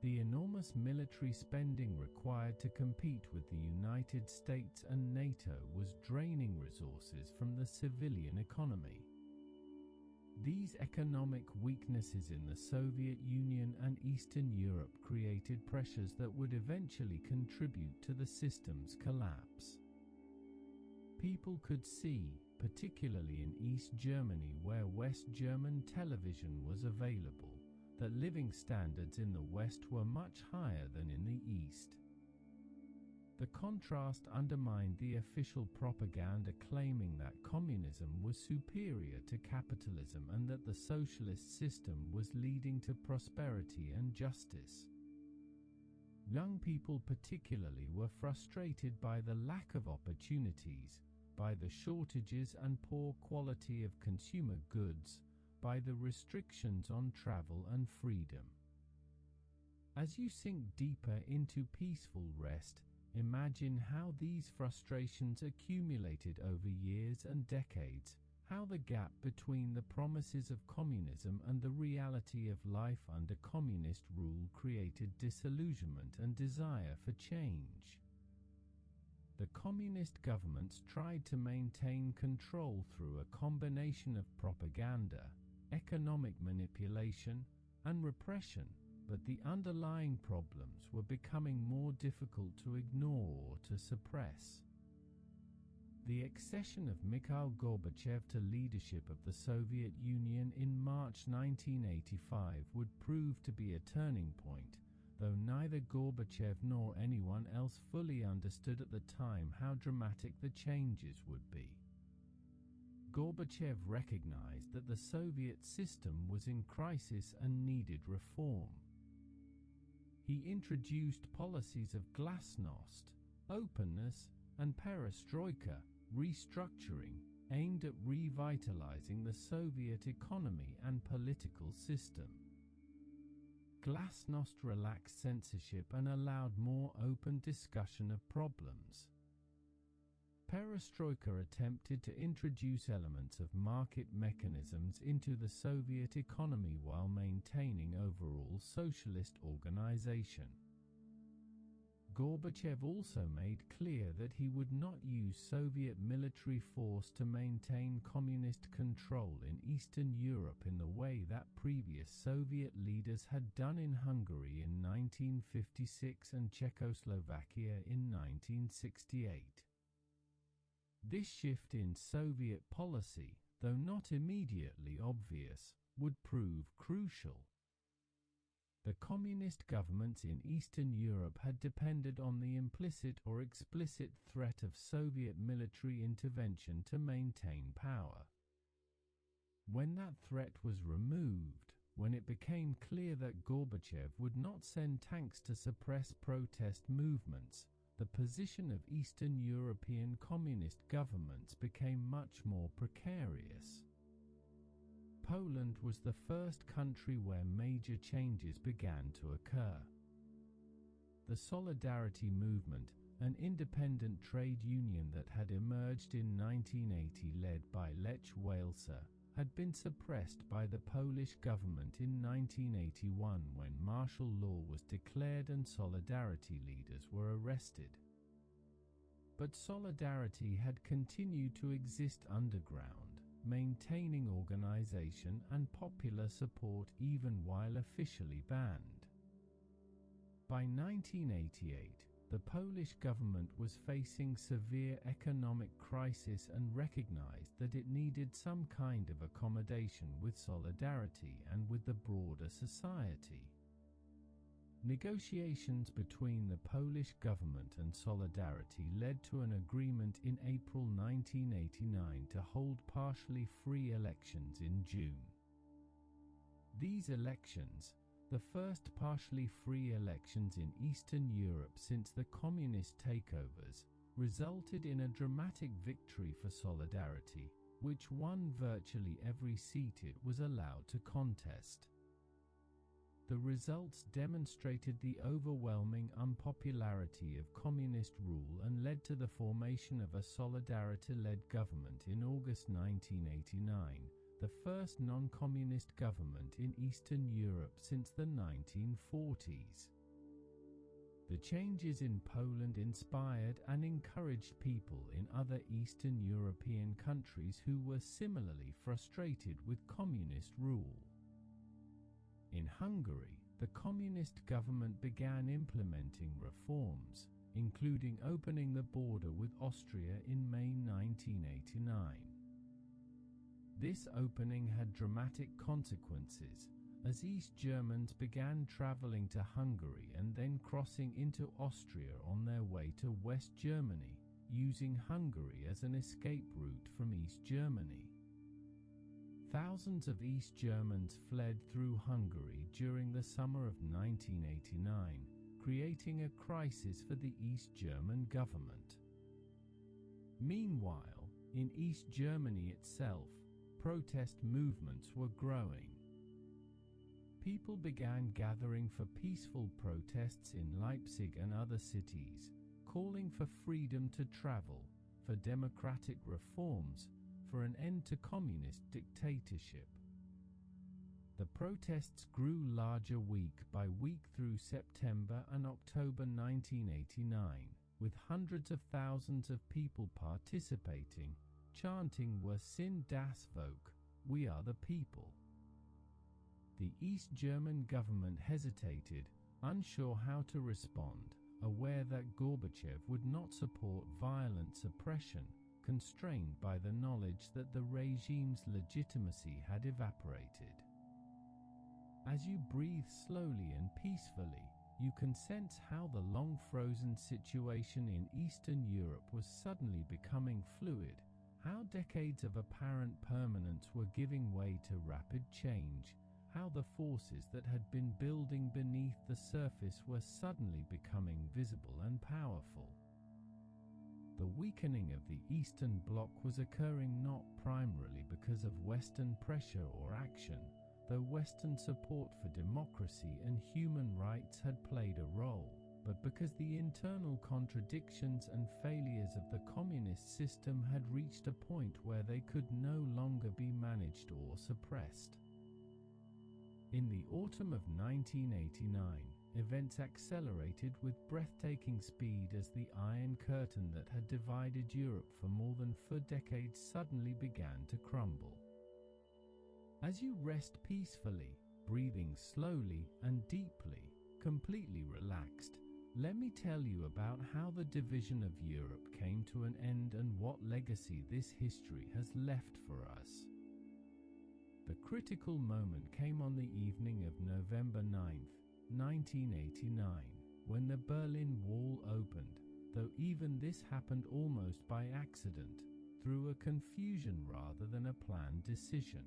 The enormous military spending required to compete with the United States and NATO was draining resources from the civilian economy. These economic weaknesses in the Soviet Union and Eastern Europe created pressures that would eventually contribute to the system's collapse. People could see, particularly in East Germany where West German television was available, that living standards in the West were much higher than in the East. The contrast undermined the official propaganda claiming that communism was superior to capitalism and that the socialist system was leading to prosperity and justice. Young people particularly were frustrated by the lack of opportunities, by the shortages and poor quality of consumer goods, by the restrictions on travel and freedom. As you sink deeper into peaceful rest, imagine how these frustrations accumulated over years and decades, how the gap between the promises of communism and the reality of life under communist rule created disillusionment and desire for change. The communist governments tried to maintain control through a combination of propaganda, economic manipulation, and repression, but the underlying problems were becoming more difficult to ignore or to suppress. The accession of Mikhail Gorbachev to leadership of the Soviet Union in March 1985 would prove to be a turning point, though neither Gorbachev nor anyone else fully understood at the time how dramatic the changes would be. Gorbachev recognized that the Soviet system was in crisis and needed reform. He introduced policies of glasnost, openness, and perestroika, restructuring, aimed at revitalizing the Soviet economy and political system. Glasnost relaxed censorship and allowed more open discussion of problems. Perestroika attempted to introduce elements of market mechanisms into the Soviet economy while maintaining overall socialist organization. Gorbachev also made clear that he would not use Soviet military force to maintain communist control in Eastern Europe in the way that previous Soviet leaders had done in Hungary in 1956 and Czechoslovakia in 1968. This shift in Soviet policy, though not immediately obvious, would prove crucial. The communist governments in Eastern Europe had depended on the implicit or explicit threat of Soviet military intervention to maintain power. When that threat was removed, when it became clear that Gorbachev would not send tanks to suppress protest movements, the position of Eastern European communist governments became much more precarious. Poland was the first country where major changes began to occur. The Solidarity movement, an independent trade union that had emerged in 1980 led by Lech Walesa, had been suppressed by the Polish government in 1981 when martial law was declared and Solidarity leaders were arrested. But Solidarity had continued to exist underground, maintaining organization and popular support even while officially banned. By 1988, the Polish government was facing severe economic crisis and recognized that it needed some kind of accommodation with Solidarity and with the broader society. Negotiations between the Polish government and Solidarity led to an agreement in April 1989 to hold partially free elections in June. These elections, The first partially free elections in Eastern Europe since the communist takeovers resulted in a dramatic victory for Solidarity, which won virtually every seat it was allowed to contest. The results demonstrated the overwhelming unpopularity of communist rule and led to the formation of a Solidarity-led government in August 1989, the first non-communist government in Eastern Europe since the 1940s. The changes in Poland inspired and encouraged people in other Eastern European countries who were similarly frustrated with communist rule. In Hungary, the communist government began implementing reforms, including opening the border with Austria in May 1989. This opening had dramatic consequences, as East Germans began traveling to Hungary and then crossing into Austria on their way to West Germany, using Hungary as an escape route from East Germany. Thousands of East Germans fled through Hungary during the summer of 1989, creating a crisis for the East German government. Meanwhile, in East Germany itself, protest movements were growing. People began gathering for peaceful protests in Leipzig and other cities, calling for freedom to travel, for democratic reforms, for an end to communist dictatorship. The protests grew larger week by week through September and October 1989, with hundreds of thousands of people participating, chanting "Wir sind das Volk," "We are the people." The East German government hesitated, unsure how to respond, aware that Gorbachev would not support violent suppression, constrained by the knowledge that the regime's legitimacy had evaporated. As you breathe slowly and peacefully, you can sense how the long-frozen situation in Eastern Europe was suddenly becoming fluid, how decades of apparent permanence were giving way to rapid change, how the forces that had been building beneath the surface were suddenly becoming visible and powerful. The weakening of the Eastern Bloc was occurring not primarily because of Western pressure or action, though Western support for democracy and human rights had played a role, but because the internal contradictions and failures of the communist system had reached a point where they could no longer be managed or suppressed. In the autumn of 1989, events accelerated with breathtaking speed as the Iron Curtain that had divided Europe for more than 4 decades suddenly began to crumble. As you rest peacefully, breathing slowly and deeply, completely relaxed, let me tell you about how the division of Europe came to an end and what legacy this history has left for us. The critical moment came on the evening of November 9th, 1989, when the Berlin Wall opened, though even this happened almost by accident, through a confusion rather than a planned decision.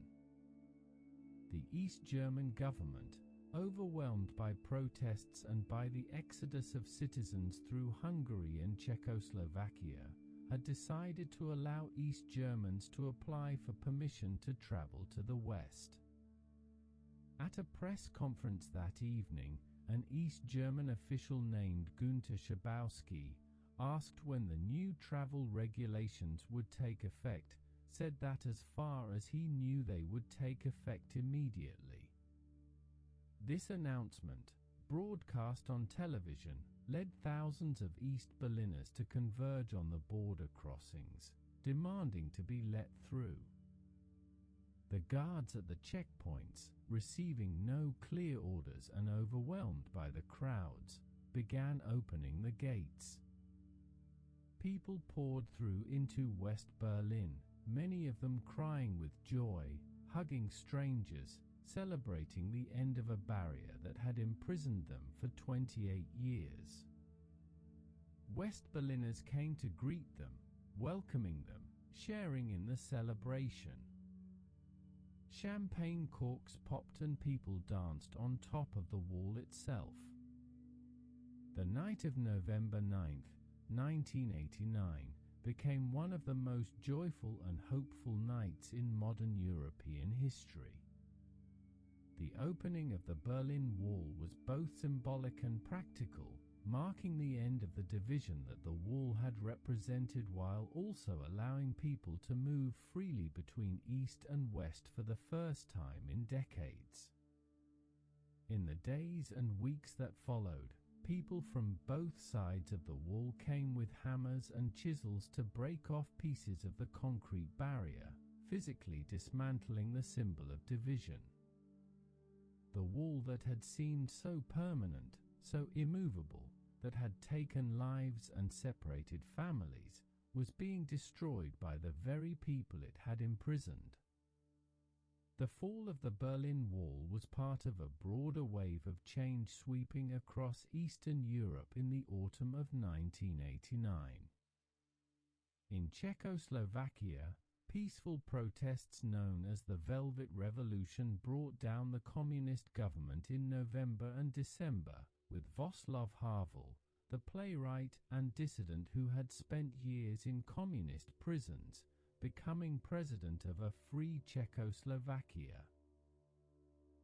The East German government, overwhelmed by protests and by the exodus of citizens through Hungary and Czechoslovakia, had decided to allow East Germans to apply for permission to travel to the West. At a press conference that evening, an East German official named Günther Schabowski, asked when the new travel regulations would take effect, said that as far as he knew they would take effect immediately. This announcement, broadcast on television, led thousands of East Berliners to converge on the border crossings, demanding to be let through. The guards at the checkpoints, receiving no clear orders and overwhelmed by the crowds, began opening the gates. People poured through into West Berlin, many of them crying with joy, hugging strangers, celebrating the end of a barrier that had imprisoned them for 28 years. West Berliners came to greet them, welcoming them, sharing in the celebration. Champagne corks popped and people danced on top of the wall itself. The night of November 9th, 1989, became one of the most joyful and hopeful nights in modern European history. The opening of the Berlin Wall was both symbolic and practical, marking the end of the division that the wall had represented while also allowing people to move freely between East and West for the first time in decades. In the days and weeks that followed, people from both sides of the wall came with hammers and chisels to break off pieces of the concrete barrier, physically dismantling the symbol of division. The wall that had seemed so permanent, so immovable, that had taken lives and separated families, was being destroyed by the very people it had imprisoned. The fall of the Berlin Wall was part of a broader wave of change sweeping across Eastern Europe in the autumn of 1989. In Czechoslovakia, peaceful protests known as the Velvet Revolution brought down the communist government in November and December, with Václav Havel, the playwright and dissident who had spent years in communist prisons, becoming president of a free Czechoslovakia.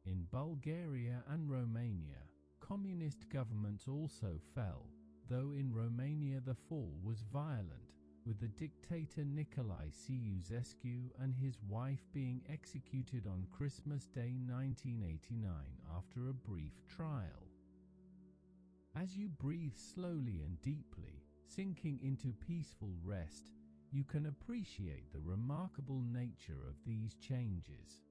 In Bulgaria and Romania, communist governments also fell, though in Romania the fall was violent, with the dictator Nicolae Ceausescu and his wife being executed on Christmas Day 1989 after a brief trial. As you breathe slowly and deeply, sinking into peaceful rest, you can appreciate the remarkable nature of these changes.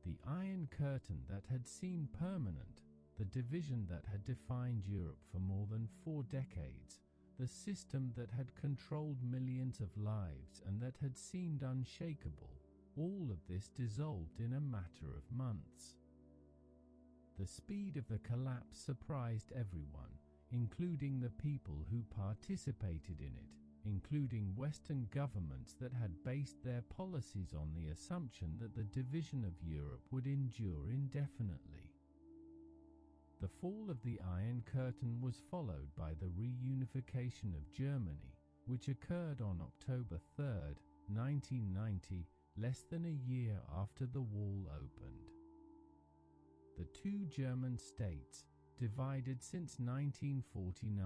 The Iron Curtain that had seemed permanent, the division that had defined Europe for more than 4 decades, the system that had controlled millions of lives and that had seemed unshakable, all of this dissolved in a matter of months. The speed of the collapse surprised everyone, including the people who participated in it, including Western governments that had based their policies on the assumption that the division of Europe would endure indefinitely. The fall of the Iron Curtain was followed by the reunification of Germany, which occurred on October 3, 1990, less than a year after the wall opened. The 2 German states, divided since 1949,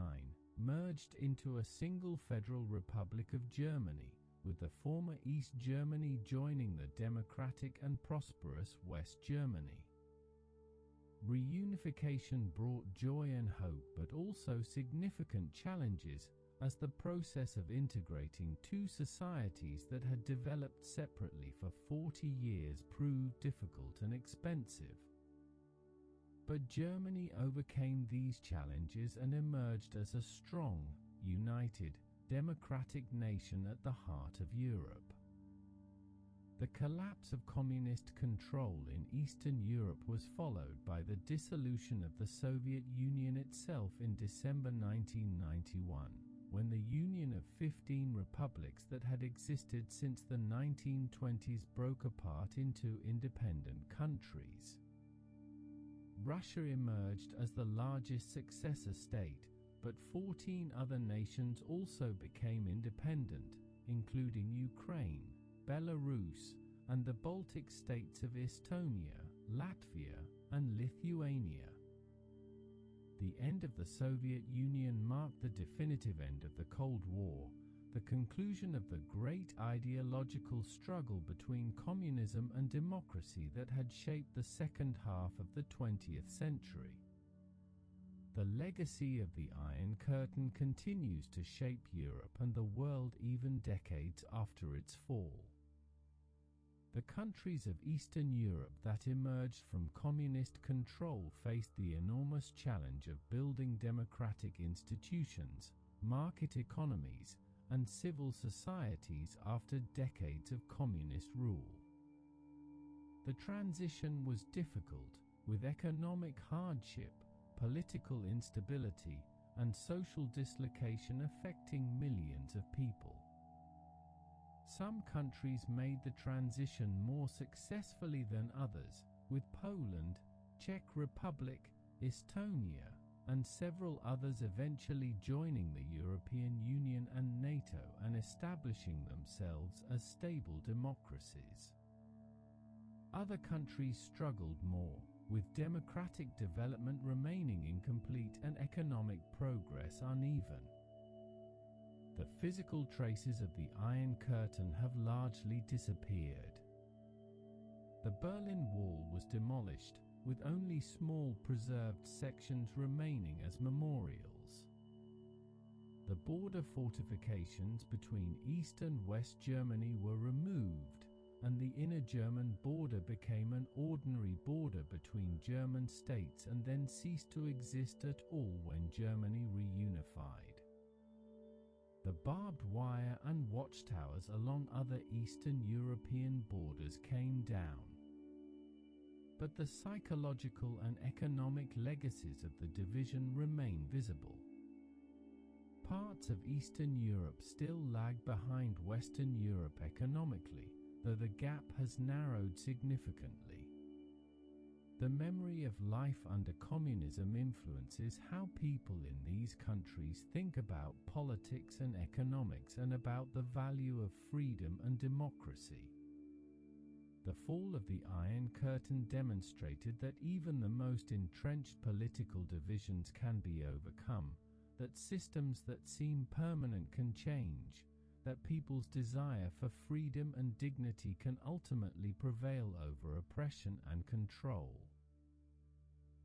merged into a single federal Republic of Germany, with the former East Germany joining the democratic and prosperous West Germany. Reunification brought joy and hope, but also significant challenges, as the process of integrating 2 societies that had developed separately for 40 years proved difficult and expensive. But Germany overcame these challenges and emerged as a strong, united, democratic nation at the heart of Europe. The collapse of communist control in Eastern Europe was followed by the dissolution of the Soviet Union itself in December 1991, when the union of 15 republics that had existed since the 1920s broke apart into independent countries. Russia emerged as the largest successor state, but 14 other nations also became independent, including Ukraine, Belarus, and the Baltic states of Estonia, Latvia, and Lithuania. The end of the Soviet Union marked the definitive end of the Cold War, the conclusion of the great ideological struggle between communism and democracy that had shaped the second half of the 20th century. The legacy of the Iron Curtain continues to shape Europe and the world even decades after its fall. The countries of Eastern Europe that emerged from communist control faced the enormous challenge of building democratic institutions, market economies, and civil societies after decades of communist rule. The transition was difficult, with economic hardship, political instability, and social dislocation affecting millions of people. Some countries made the transition more successfully than others, with Poland, Czech Republic, Estonia, and several others eventually joining the European Union and NATO and establishing themselves as stable democracies. Other countries struggled more, with democratic development remaining incomplete and economic progress uneven. The physical traces of the Iron Curtain have largely disappeared. The Berlin Wall was demolished, with only small preserved sections remaining as memorials. The border fortifications between East and West Germany were removed, and the inner German border became an ordinary border between German states and then ceased to exist at all when Germany reunified. The barbed wire and watchtowers along other Eastern European borders came down. But the psychological and economic legacies of the division remain visible. Parts of Eastern Europe still lag behind Western Europe economically, though the gap has narrowed significantly. The memory of life under communism influences how people in these countries think about politics and economics and about the value of freedom and democracy. The fall of the Iron Curtain demonstrated that even the most entrenched political divisions can be overcome, that systems that seem permanent can change, that people's desire for freedom and dignity can ultimately prevail over oppression and control.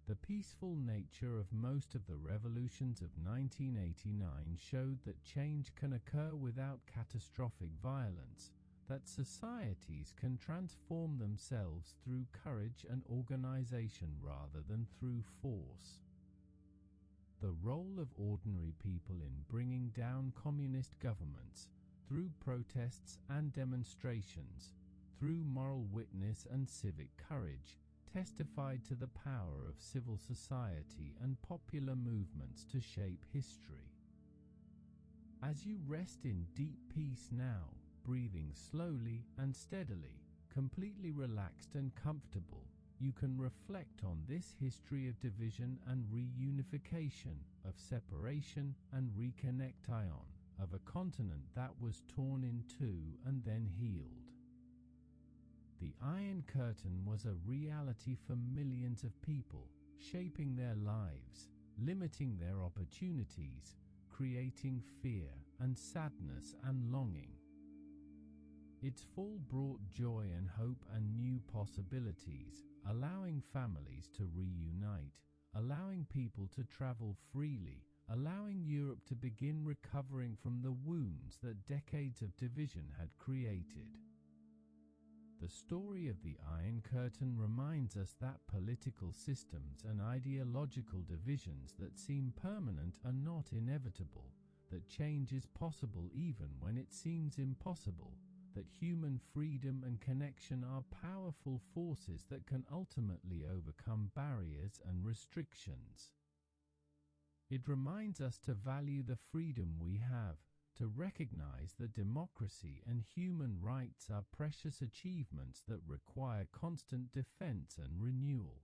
The peaceful nature of most of the revolutions of 1989 showed that change can occur without catastrophic violence, that societies can transform themselves through courage and organization rather than through force. The role of ordinary people in bringing down communist governments, through protests and demonstrations, through moral witness and civic courage, testified to the power of civil society and popular movements to shape history. As you rest in deep peace now, breathing slowly and steadily, completely relaxed and comfortable, you can reflect on this history of division and reunification, of separation and reconnection, of a continent that was torn in two and then healed. The Iron Curtain was a reality for millions of people, shaping their lives, limiting their opportunities, creating fear and sadness and longing. Its fall brought joy and hope and new possibilities, allowing families to reunite, allowing people to travel freely, allowing Europe to begin recovering from the wounds that decades of division had created. The story of the Iron Curtain reminds us that political systems and ideological divisions that seem permanent are not inevitable, that change is possible even when it seems impossible, that human freedom and connection are powerful forces that can ultimately overcome barriers and restrictions. It reminds us to value the freedom we have, to recognize that democracy and human rights are precious achievements that require constant defense and renewal.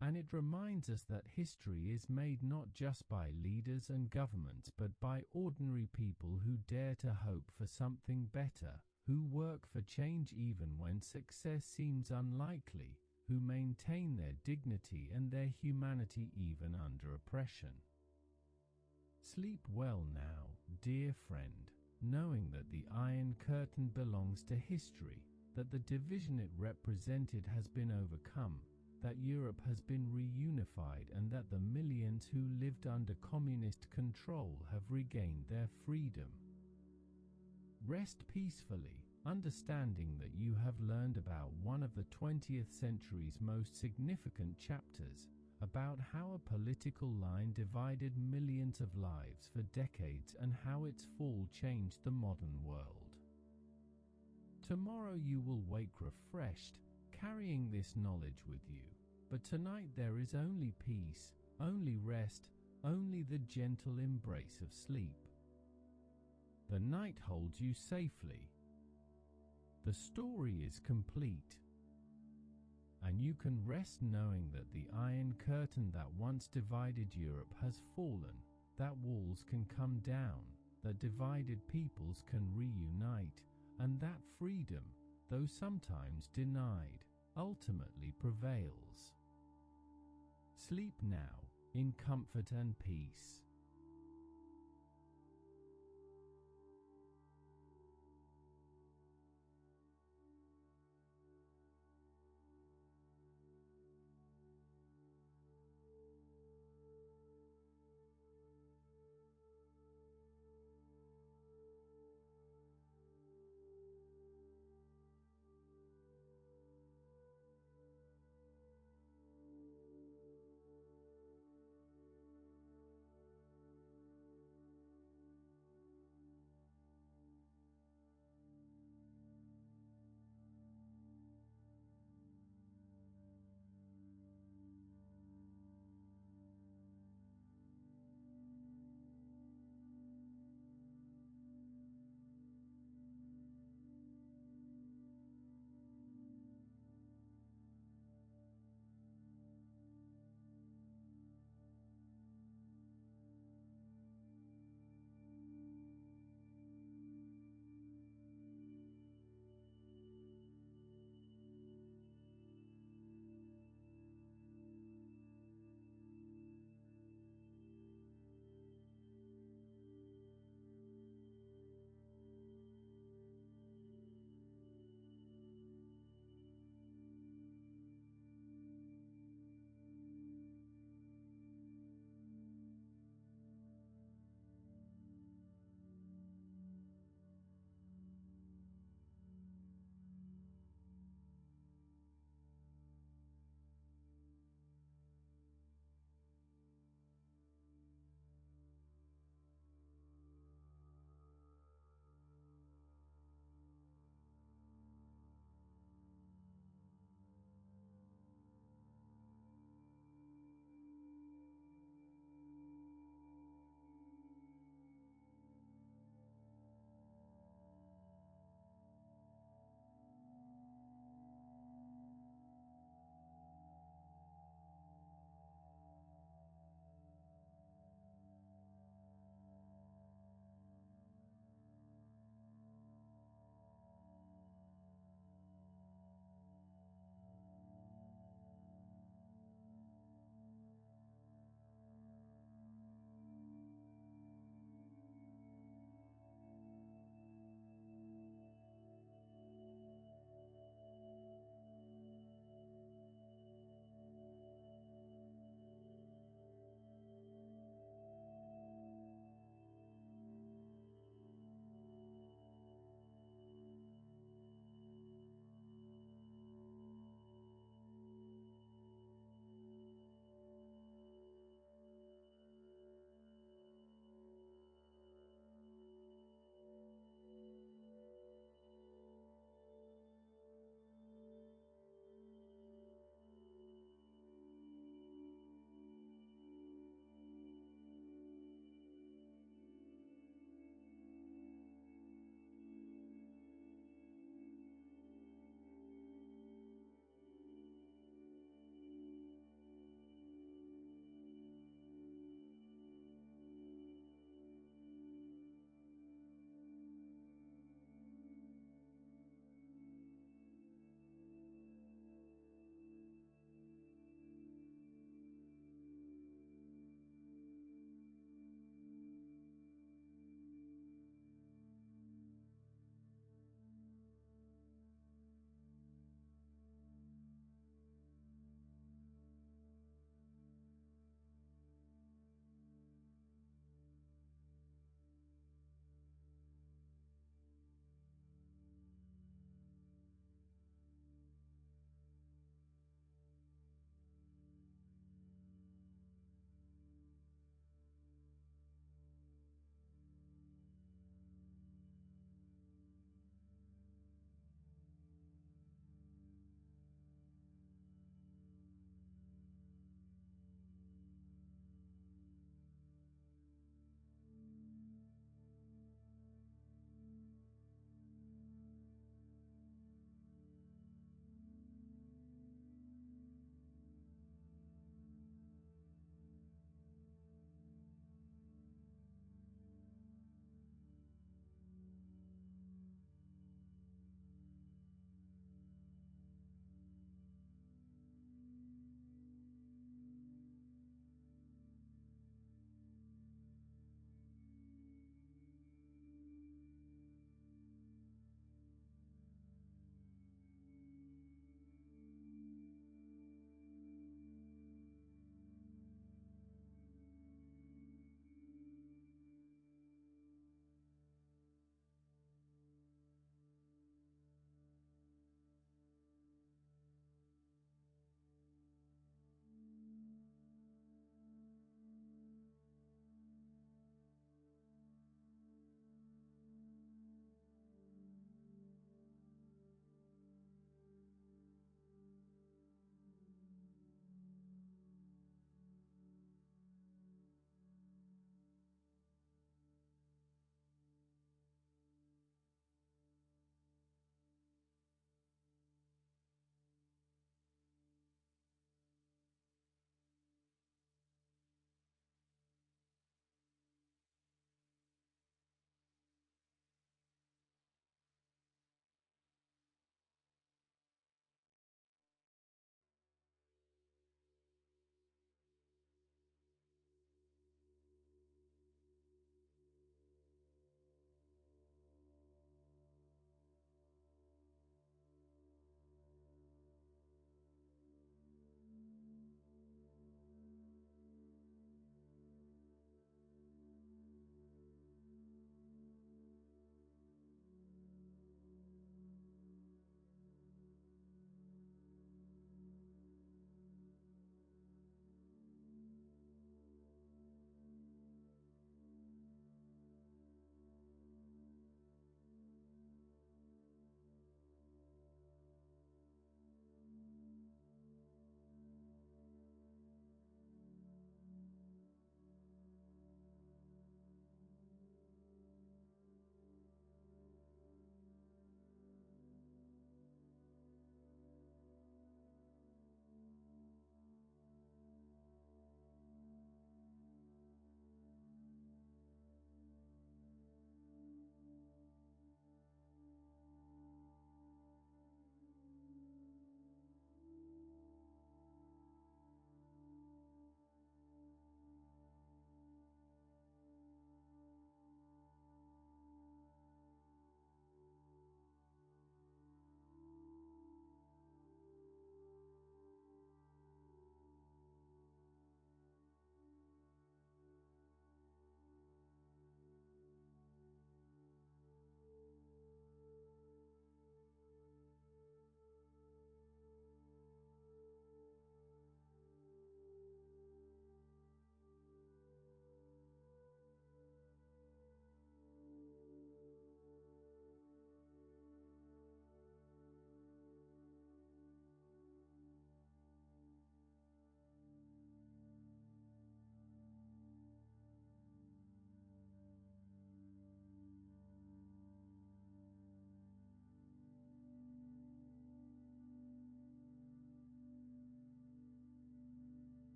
And it reminds us that history is made not just by leaders and governments, but by ordinary people who dare to hope for something better, who work for change even when success seems unlikely, who maintain their dignity and their humanity even under oppression. Sleep well now, dear friend, knowing that the Iron Curtain belongs to history, that the division it represented has been overcome, that Europe has been reunified, and that the millions who lived under communist control have regained their freedom. Rest peacefully, understanding that you have learned about one of the 20th century's most significant chapters, about how a political line divided millions of lives for decades and how its fall changed the modern world. Tomorrow you will wake refreshed, carrying this knowledge with you, but tonight there is only peace, only rest, only the gentle embrace of sleep. The night holds you safely. The story is complete, and you can rest knowing that the Iron Curtain that once divided Europe has fallen, that walls can come down, that divided peoples can reunite, and that freedom, though sometimes denied, ultimately prevails. Sleep now in comfort and peace.